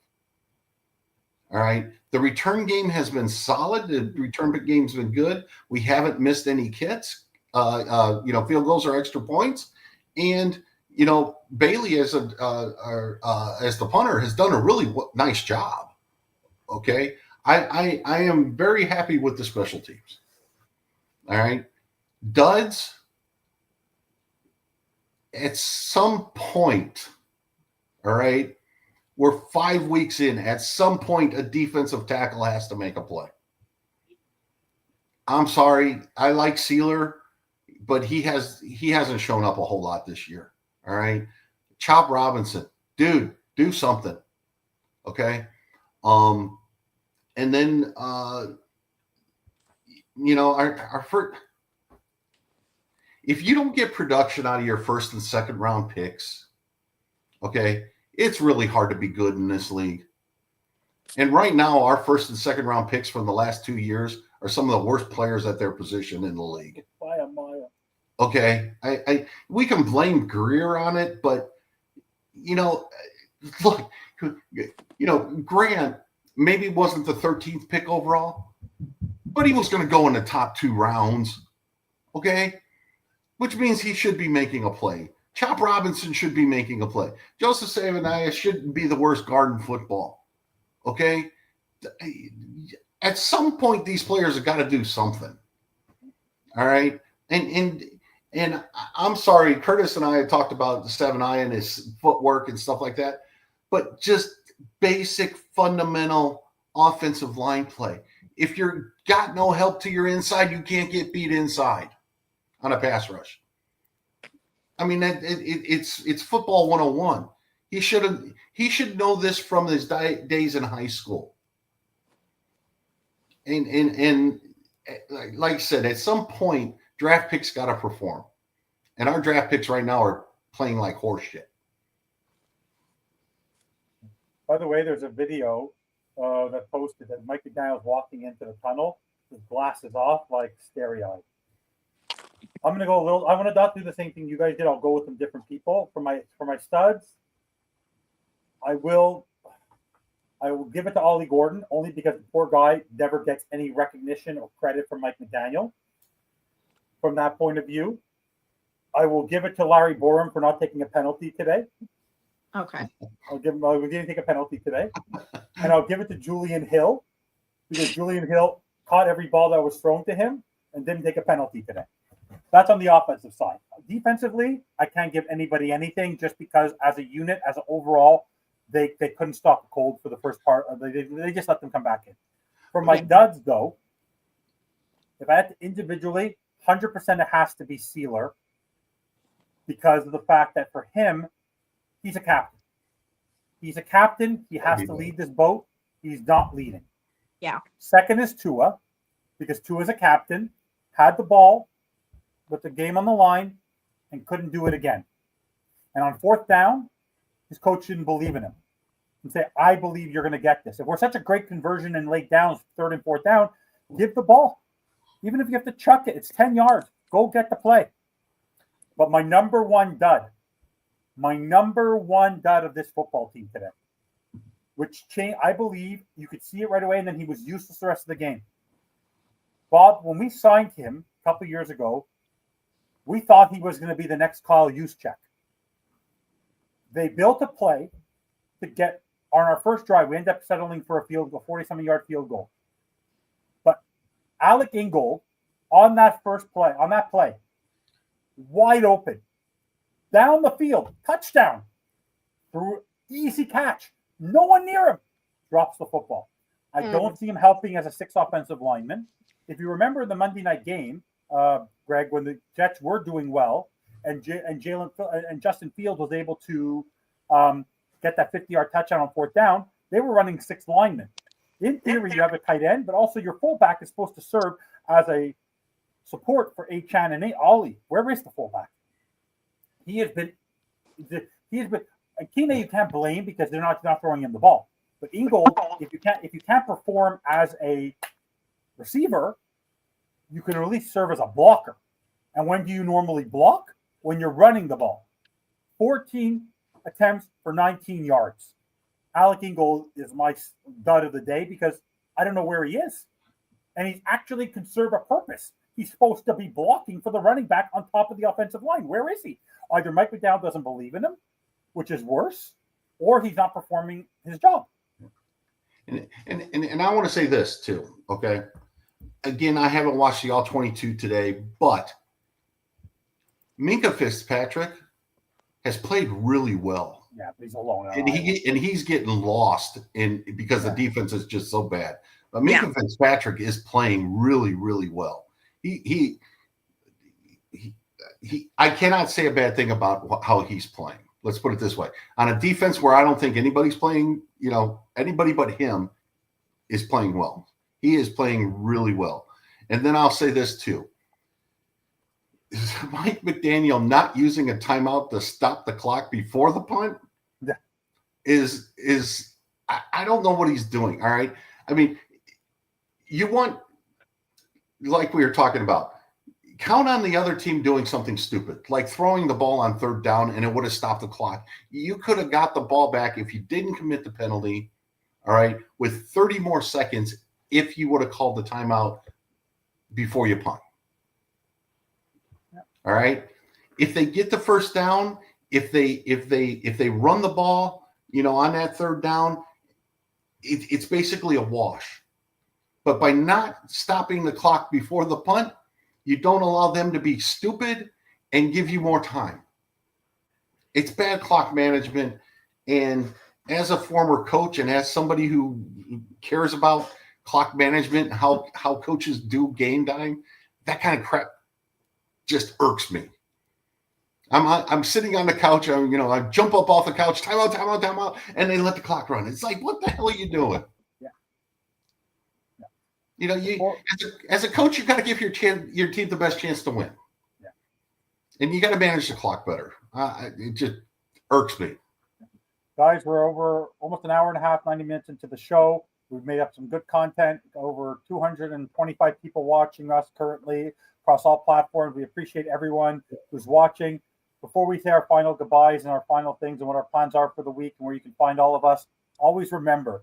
All right. The return game has been solid. The return game's been good. We haven't missed any kicks, field goals or extra points. And, Bailey as the punter has done a really nice job. Okay. I am very happy with the special teams. All right. Duds, at some point, all right, we're 5 weeks in. At some point, a defensive tackle has to make a play. I'm sorry. I like Sealer, but he hasn't shown up a whole lot this year. All right. Chop Robinson, dude, do something. Okay. And then, our first, if you don't get production out of your first and second round picks, okay, it's really hard to be good in this league. And right now, our first and second round picks from the last 2 years are some of the worst players at their position in the league. By a mile. Okay. We can blame Greer on it, but, look, Grant maybe wasn't the 13th pick overall, but he was going to go in the top 2 rounds. Okay. Which means he should be making a play. Chop Robinson should be making a play. Joseph Savaniah shouldn't be the worst guard in football. Okay? At some point, these players have got to do something. All right? And I'm sorry, Curtis and I had talked about the Savaniah and his footwork and stuff like that, but just basic, fundamental offensive line play. If you've got no help to your inside, you can't get beat inside on a pass rush. I mean, it's football 101. He should know this from his days in high school. And like I said, at some point, draft picks got to perform. And our draft picks right now are playing like horse shit. By the way, there's a video that posted that Mike McDaniel's walking into the tunnel, his glasses off, like starry-eyed. I'm gonna go a little. I want to not do the same thing you guys did. I'll go with some different people for my studs. I will give it to Ollie Gordon only because the poor guy never gets any recognition or credit from Mike McDaniel. From that point of view, I will give it to Larry Borum for not taking a penalty today. Okay. We didn't take a penalty today, and I'll give it to Julian Hill because Julian Hill caught every ball that was thrown to him and didn't take a penalty today. That's on the offensive side. Defensively, I can't give anybody anything just because as a unit, as an overall, they couldn't stop the cold for the first part. They just let them come back in. For my duds, though, if I had to individually, 100% it has to be Sealer because of the fact that for him, he's a captain. He's a captain. He has to lead this boat. He's not leading. Yeah. Second is Tua because Tua's a captain, had the ball, with the game on the line and couldn't do it again. And on fourth down, his coach didn't believe in him and say, I believe you're going to get this. If we're such a great conversion in late downs, third and fourth down, give the ball. Even if you have to chuck it, it's 10 yards. Go get the play. But my number one dud of this football team today, which I believe you could see it right away, and then he was useless the rest of the game. Bob, when we signed him a couple years ago, we thought he was going to be the next Kyle Juszczyk. They built a play to get on our first drive. We ended up settling for a 40-something yard field goal. But Alec Ingold on that play, wide open, down the field, touchdown, through easy catch, no one near him, drops the football. I don't see him helping as a 6 offensive lineman. If you remember the Monday night game, Greg, when the Jets were doing well, and Justin Fields was able to get that 50-yard touchdown on 4th down, they were running 6 linemen. In theory, you have a tight end, but also your fullback is supposed to serve as a support for Achane and Ollie. Where is the fullback? He has been. Akina you can't blame because they're not throwing him the ball. But Ingold, if you can't perform as a receiver, you can at least serve as a blocker. And when do you normally block? When you're running the ball. 14 attempts for 19 yards. Alec Ingold is my dud of the day because I don't know where he is. And he's actually can serve a purpose. He's supposed to be blocking for the running back on top of the offensive line. Where is he? Either Mike McDowell doesn't believe in him, which is worse, or he's not performing his job. And I want to say this too, okay? Again, I haven't watched the All-22 today, but Minkah Fitzpatrick has played really well. Yeah, but he's alone. And he's getting lost because the defense is just so bad. But Minkah Fitzpatrick is playing really, really well. He I cannot say a bad thing about how he's playing. Let's put it this way. On a defense where I don't think anybody's playing, anybody but him is playing well. He is playing really well. And then I'll say this too. Is Mike McDaniel not using a timeout to stop the clock before the punt? Yeah. I don't know what he's doing. All right. I mean, you want, like we were talking about, count on the other team doing something stupid, like throwing the ball on 3rd down and it would have stopped the clock. You could have got the ball back if you didn't commit the penalty, all right, with 30 more seconds if you would have called the timeout before you punt. All right. If they get the 1st down, if they run the ball, on that 3rd down, it's basically a wash. But by not stopping the clock before the punt, you don't allow them to be stupid and give you more time. It's bad clock management. And as a former coach and as somebody who cares about clock management, how coaches do game time, that kind of crap just irks me. I'm sitting on the couch. I jump up off the couch, timeout, and they let the clock run. It's like, what the hell are you doing? As a coach, you got to give your team the best chance to win. Yeah. And you got to manage the clock better. It just irks me. Guys, we're over almost an hour and a half, 90 minutes into the show. We've made up some good content. Over 225 people watching us currently across all platforms. We appreciate everyone who's watching. Before we say our final goodbyes and our final things and what our plans are for the week and where you can find all of us, always remember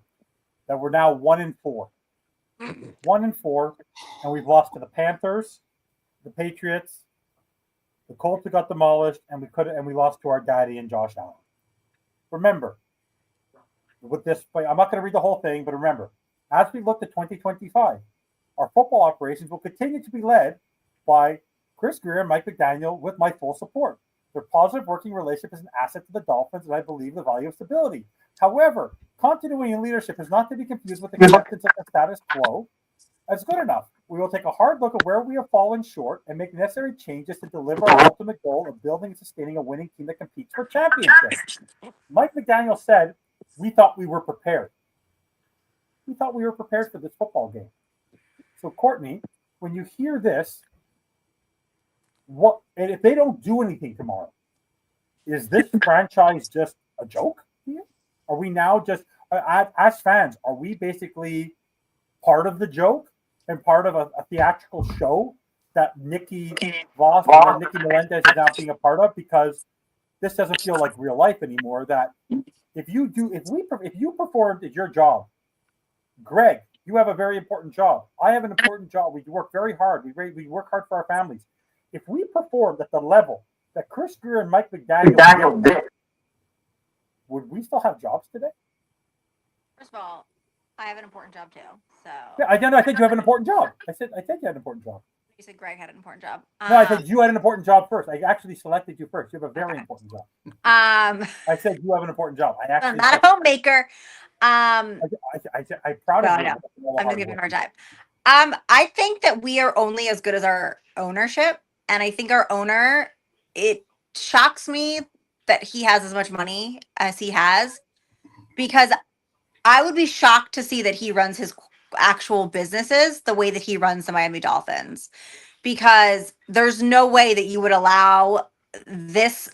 that we're now 1-4. 1-4, and we've lost to the Panthers, the Patriots, the Colts who got demolished, and we lost to our daddy and Josh Allen. Remember, with this play, I'm not going to read the whole thing, but remember, as we look to 2025, our football operations will continue to be led by Chris Greer and Mike McDaniel with my full support. Their positive working relationship is an asset to the Dolphins, and I believe the value of stability. However, continuity in leadership is not to be confused with acceptance of the status quo as good enough. We will take a hard look at where we have fallen short and make necessary changes to deliver our ultimate goal of building and sustaining a winning team that competes for championships. Mike McDaniel said, we thought we were prepared. We thought we were prepared for this football game. So, Courtney, when you hear this, and if they don't do anything tomorrow, is this franchise just a joke here? Are we now just, as fans, are we basically part of the joke and part of a theatrical show that Nikki Voss and Nikki Melendez is now being a part of? Because this doesn't feel like real life anymore. That if you performed at your job, Greg, you have a very important job. I have an important job. We work very hard. We work hard for our families. If we performed at the level that Chris Greer and Mike McDaniel did, would we still have jobs today? First of all, I have an important job too. So Yeah, I don't know. I think you have an important job. I said you had an important job. you said Greg had an important job. No, I said you had an important job first. I actually selected you first. You have a very Okay. important job. Um, I said you have an important job. I I'm actually. not a homemaker. I'm proud No, of I you. know. for all the I'm hard just giving work. her a time. I think that we are only as good as our ownership, and I think our owner. It shocks me that he has as much money as he has, because I would be shocked to see that he runs his actual businesses the way that he runs the Miami Dolphins, because there's no way that you would allow this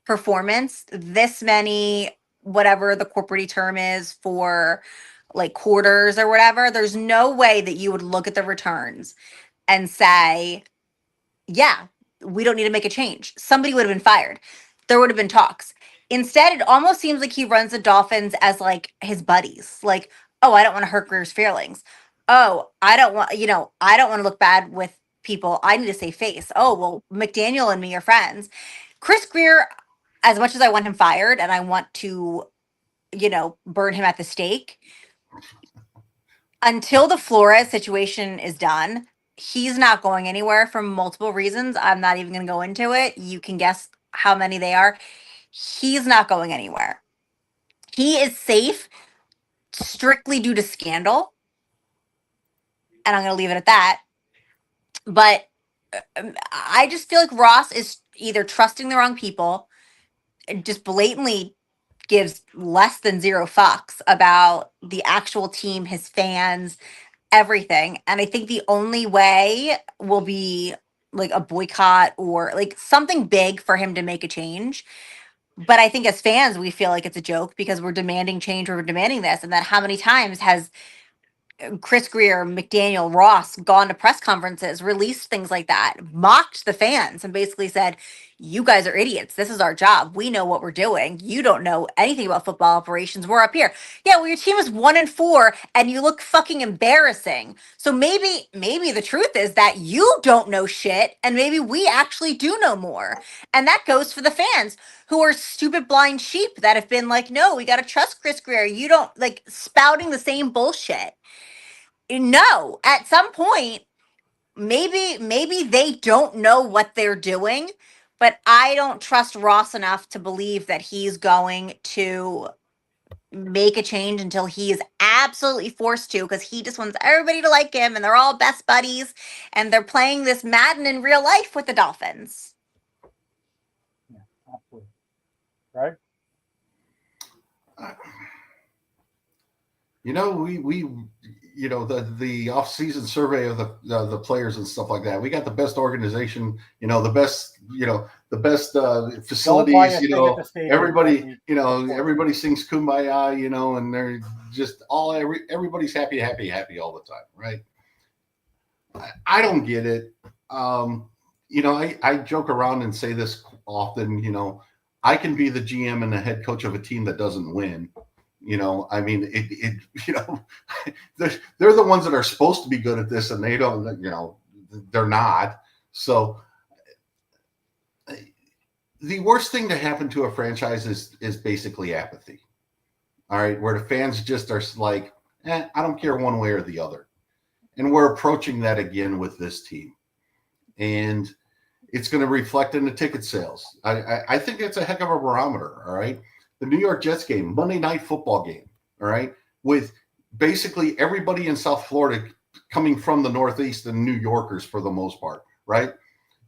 performance, this many, whatever the corporate term is for like quarters or whatever. There's no way that you would look at the returns and say, yeah, we don't need to make a change. Somebody would have been fired. There would have been talks. Instead, it almost seems like he runs the Dolphins as like his buddies. Like, oh, I don't want to hurt Greer's feelings. Oh, I don't want, I don't want to look bad with people. I need to save face. Oh, well, McDaniel and me are friends. Chris Greer, as much as I want him fired and I want to, burn him at the stake, until the Flores situation is done, he's not going anywhere for multiple reasons. I'm not even going to go into it. You can guess how many they are. He's not going anywhere. He is safe strictly due to scandal. And I'm going to leave it at that. But I just feel like Ross is either trusting the wrong people, just blatantly gives less than zero fucks about the actual team, his fans, everything. And I think the only way will be like a boycott or like something big for him to make a change. But I think as fans, we feel like it's a joke because we're demanding change, we're demanding this. And then how many times has Chris Greer, McDaniel, Ross gone to press conferences, released things like that, mocked the fans, and basically said, "You guys are idiots. This is our job. We know what we're doing. You don't know anything about football operations. We're up here." Yeah, well, your team is 1-4, and you look fucking embarrassing. So maybe the truth is that you don't know shit, and maybe we actually do know more. And that goes for the fans who are stupid blind sheep that have been like, "No, we got to trust Chris Greer. You don't," like spouting the same bullshit. No, at some point, maybe they don't know what they're doing, but I don't trust Ross enough to believe that he's going to make a change until he is absolutely forced to, because he just wants everybody to like him and they're all best buddies and they're playing this Madden in real life with the Dolphins. Yeah, absolutely. Right? The off-season survey of the players and stuff like that. We got the best organization, the best facilities. Everybody, everybody sings "Kumbaya," and they're just everybody's happy all the time, right? I don't get it. I joke around and say this often. I can be the GM and the head coach of a team that doesn't win. I mean, they're the ones that are supposed to be good at this and they don't, they're not. So the worst thing to happen to a franchise is basically apathy. All right. Where the fans just are like, I don't care one way or the other. And we're approaching that again with this team. And it's going to reflect in the ticket sales. I think it's a heck of a barometer. All right. The New York Jets game, Monday Night Football game, all right, with basically everybody in South Florida coming from the Northeast and New Yorkers for the most part, right?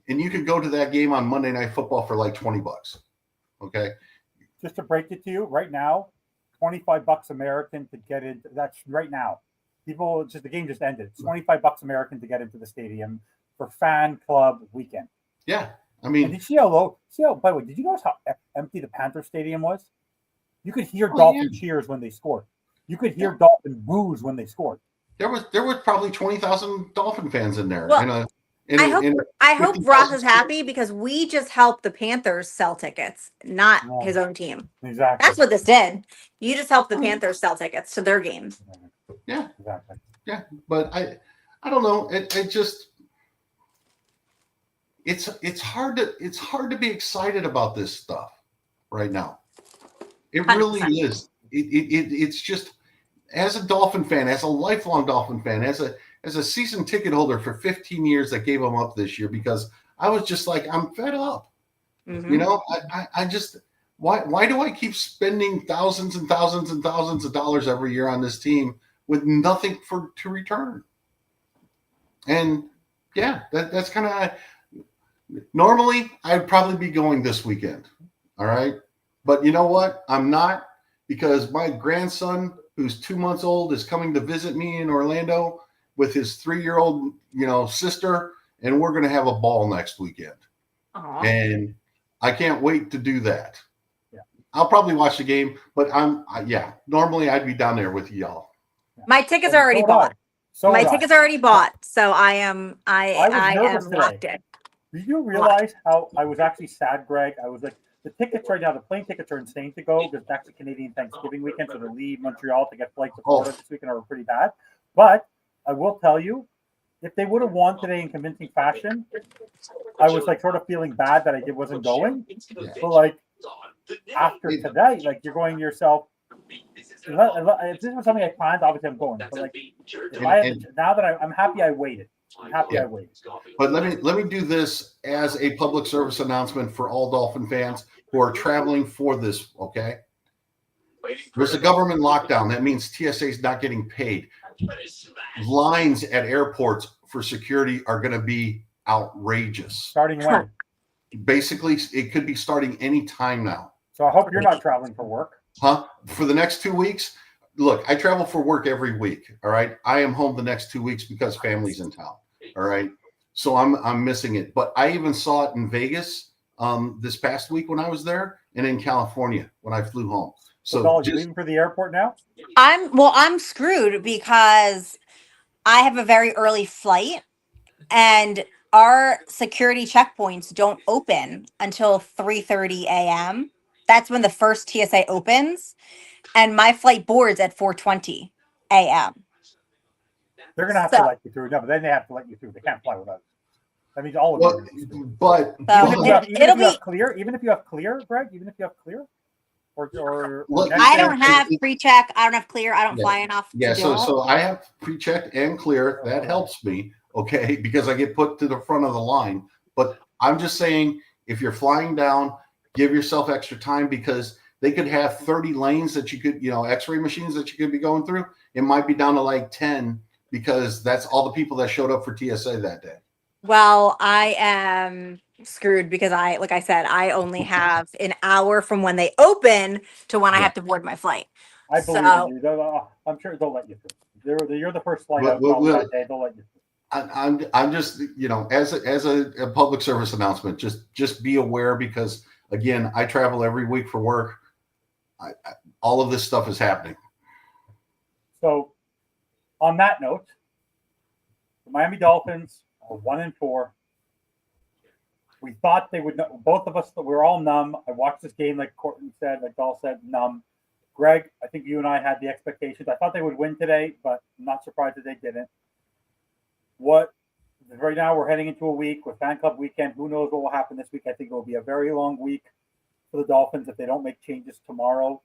And you could go to that game on Monday Night Football for like $20, okay? Just to break it to you, right now, $25 American to get in. That's right now. The game just ended. It's $25 American to get into the stadium for fan club weekend. Yeah. I mean, and did you see how, by the way, did you notice how empty the Panther stadium was? You could hear Dolphin cheers when they scored. You could hear Dolphin boos when they scored. There was probably 20,000 Dolphin fans in there. Well, I hope Ross is happy because we just helped the Panthers sell tickets, not his own team. Exactly. That's what this did. You just helped the Panthers sell tickets to their games. Yeah. Exactly. Yeah. But I don't know. It's hard to be excited about this stuff right now. It really 100%. Is. It's just as a Dolphin fan, as a lifelong Dolphin fan, as a season ticket holder for 15 years that gave them up this year because I was just like, I'm fed up. Mhm. You know, I just why do I keep spending thousands and thousands and thousands of dollars every year on this team with nothing to return? And yeah, that's kind of normally I'd probably be going this weekend. All right. But you know what? I'm not because my grandson, who's 2 months old, is coming to visit me in Orlando with his 3-year-old, sister, and we're going to have a ball next weekend. Aw. And I can't wait to do that. Yeah. I'll probably watch the game, but normally I'd be down there with y'all. My tickets are already So would I. bought. So My would I. tickets are already bought, so I was am nervous today. locked in. Did you realize how I was actually sad, Greg? I was like, the tickets right now, the plane tickets are insane to go because it's actually Canadian Thanksgiving weekend, so to leave Montreal to get flights to Florida this weekend are pretty bad. But I will tell you, if they would have won today in convincing fashion, I was like sort of feeling bad that I wasn't going. But like after today, like you're going to yourself. If this was something I planned, obviously I'm going. But like, now that I'm happy, I waited. I'm happy I waited. But let me do this as a public service announcement for all Dolphin fans who are traveling for this. Okay, there's a government lockdown. That means TSA is not getting paid. Lines at airports for security are going to be outrageous. Starting when? Basically, it could be starting any time now. So I hope you're not traveling for work. Huh? For the next 2 weeks? Look, I travel for work every week. All right. I am home the next 2 weeks because family's in town. All right. So I'm missing it. But I even saw it in Vegas this past week when I was there, and in California when I flew home. So you're leaving for the airport now? I'm screwed because I have a very early flight and our security checkpoints don't open until 3:30 a.m. That's when the first TSA opens, and my flight boards at 4:20 a.m. They're gonna have to let you through. No, but then they have to let you through. They can't fly without. That means all of you. But even if you have clear, Greg, even if you have clear, or look, I don't have pre-check. I don't have clear. I don't fly enough. Yeah, so I have pre-checked and clear. That helps me, okay, because I get put to the front of the line. But I'm just saying, if you're flying down, give yourself extra time because they could have 30 lanes that you could, X-ray machines that you could be going through. It might be down to like 10 because that's all the people that showed up for TSA that day. Well, I am screwed because like I said, I only have an hour from when they open to when I have to board my flight. I believe in you. I'm sure they'll let you through. You're the first flight out that day. They'll let you through. I'm just, as a public service announcement, just be aware because again, I travel every week for work. All of this stuff is happening. So, on that note, the Miami Dolphins are 1-4. We thought they would. Both of us, we're all numb. I watched this game, like Courtney said, like Dahl said, numb. Greg, I think you and I had the expectations. I thought they would win today, but I'm not surprised that they didn't. Right now, we're heading into a week with Fan Club weekend. Who knows what will happen this week? I think it will be a very long week for the Dolphins if they don't make changes tomorrow.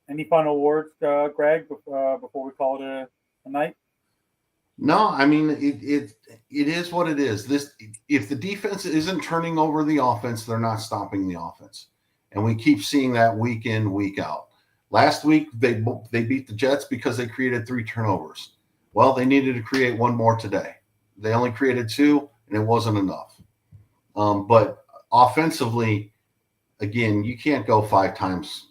Any final words, Greg, before we call it a night? No, I mean it is what it is. If the defense isn't turning over the offense, they're not stopping the offense, and we keep seeing that week in, week out. Last week they beat the Jets because they created 3 turnovers. Well, they needed to create 1 more today. They only created 2, and it wasn't enough. But offensively, again, you can't go 5 times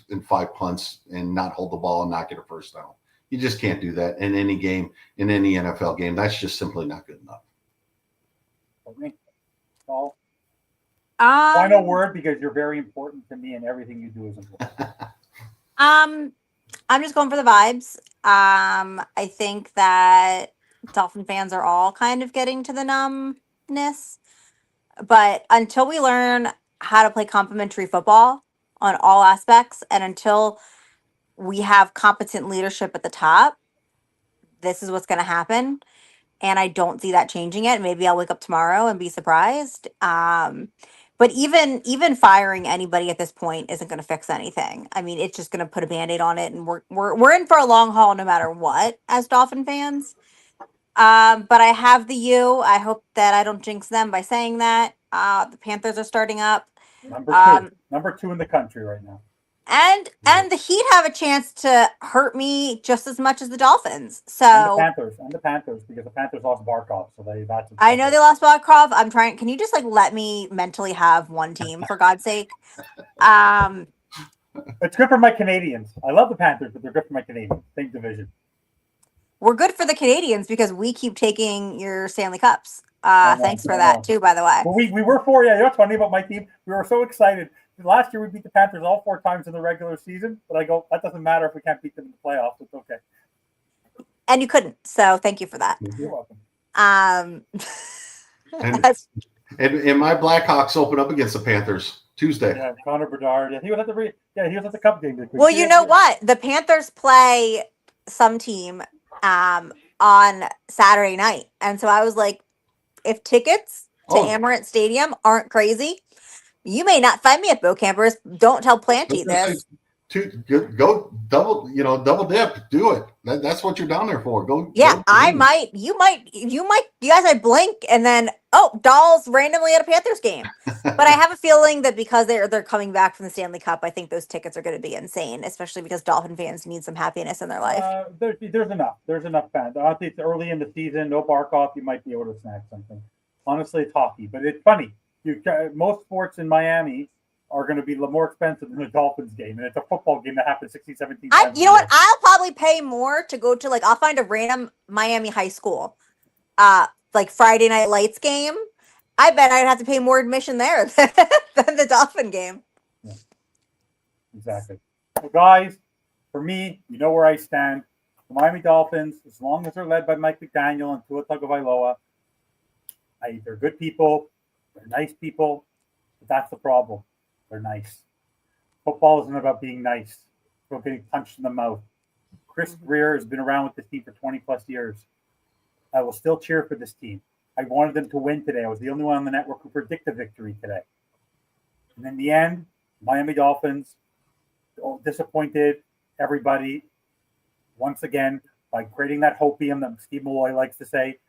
in 5 punts and not hold the ball and not get a first down. You just can't do that in any game, in any NFL game. That's just simply not good enough. Paul? Final word, because you're very important to me and everything you do is important. I'm just going for the vibes. I think that Dolphin fans are all kind of getting to the numbness. But until we learn how to play complementary football on all aspects, and until we have competent leadership at the top, this is what's going to happen. And I don't see that changing it. Maybe I'll wake up tomorrow and be surprised. But But even firing anybody at this point isn't going to fix anything. I mean, it's just going to put a Band-Aid on it, and we're in for a long haul no matter what as Dolphin fans. But I have the U. I hope that I don't jinx them by saying that. The Panthers are starting up. Number two in the country right now. And the Heat have a chance to hurt me just as much as the Dolphins. So And the Panthers because the Panthers lost Barkov, so that's. I know they lost Barkov. I'm trying. Can you just like let me mentally have one team for God's sake? It's good for my Canadians. I love the Panthers, but they're good for my Canadians. Same division. We're good for the Canadians because we keep taking your Stanley Cups. Thanks for that too, by the way. Well, we were four. Yeah, that's funny about my team. We were so excited. Last year we beat the Panthers all 4 times in the regular season, but I go, that doesn't matter if we can't beat them in the playoffs. It's okay. And you couldn't, so thank you for that. You're welcome. And my Blackhawks open up against the Panthers Tuesday. Yeah, Connor Bedard. Yeah, he was at the Cup game. Well, you know what? The Panthers play some team on Saturday night, and so I was like, if tickets to Amerant Stadium aren't crazy, you may not find me at Bo Campers. Don't tell Planty this. Go double dip. Do it. That's what you're down there for. Go. Yeah, go I might. You might. You guys might blink and then Doll's randomly at a Panthers game. But I have a feeling that because they're coming back from the Stanley Cup, I think those tickets are going to be insane, especially because Dolphin fans need some happiness in their life. There's enough. There's enough fans. I think it's early in the season. No Barkov. You might be able to snag something. Honestly, it's hockey, but it's funny. Most sports in Miami are going to be more expensive than the Dolphins game. And it's a football game that happens 16, 17 times. You know what? I'll probably pay more to go to, I'll find a random Miami high school, Friday Night Lights game. I bet I'd have to pay more admission there than the Dolphin game. Yeah. Exactly. So guys, for me, you know where I stand. The Miami Dolphins, as long as they're led by Mike McDaniel and Tua Tagovailoa, they're good people. They're nice people. But that's the problem. They're nice. Football isn't about being nice. It's about getting punched in the mouth. Chris Greer has been around with this team for 20 plus years. I will still cheer for this team. I wanted them to win today. I was the only one on the network who predicted victory today. And in the end, Miami Dolphins disappointed everybody once again by creating that hopium that Steve Malloy likes to say.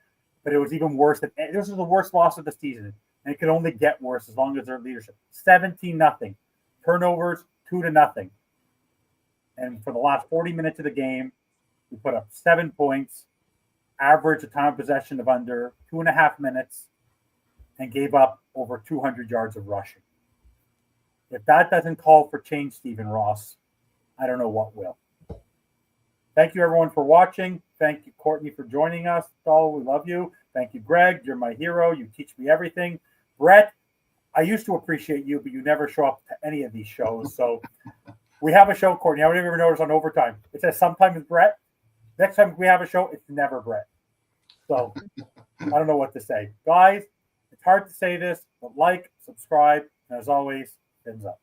But it was even worse. This is the worst loss of the season. And it could only get worse as long as their leadership. 17-0. Turnovers, 2-0. And for the last 40 minutes of the game, we put up 7 points, average a time of possession of under 2.5 minutes, and gave up over 200 yards of rushing. If that doesn't call for change, Stephen Ross, I don't know what will. Thank you, everyone, for watching. Thank you, Courtney, for joining us. Doll, we love you. Thank you, Greg. You're my hero. You teach me everything. Brett, I used to appreciate you, but you never show up to any of these shows. So we have a show, Courtney. I don't even notice on overtime. It says sometimes Brett. Next time we have a show, it's never Brett. So I don't know what to say. Guys, it's hard to say this, but subscribe, and as always, thumbs up.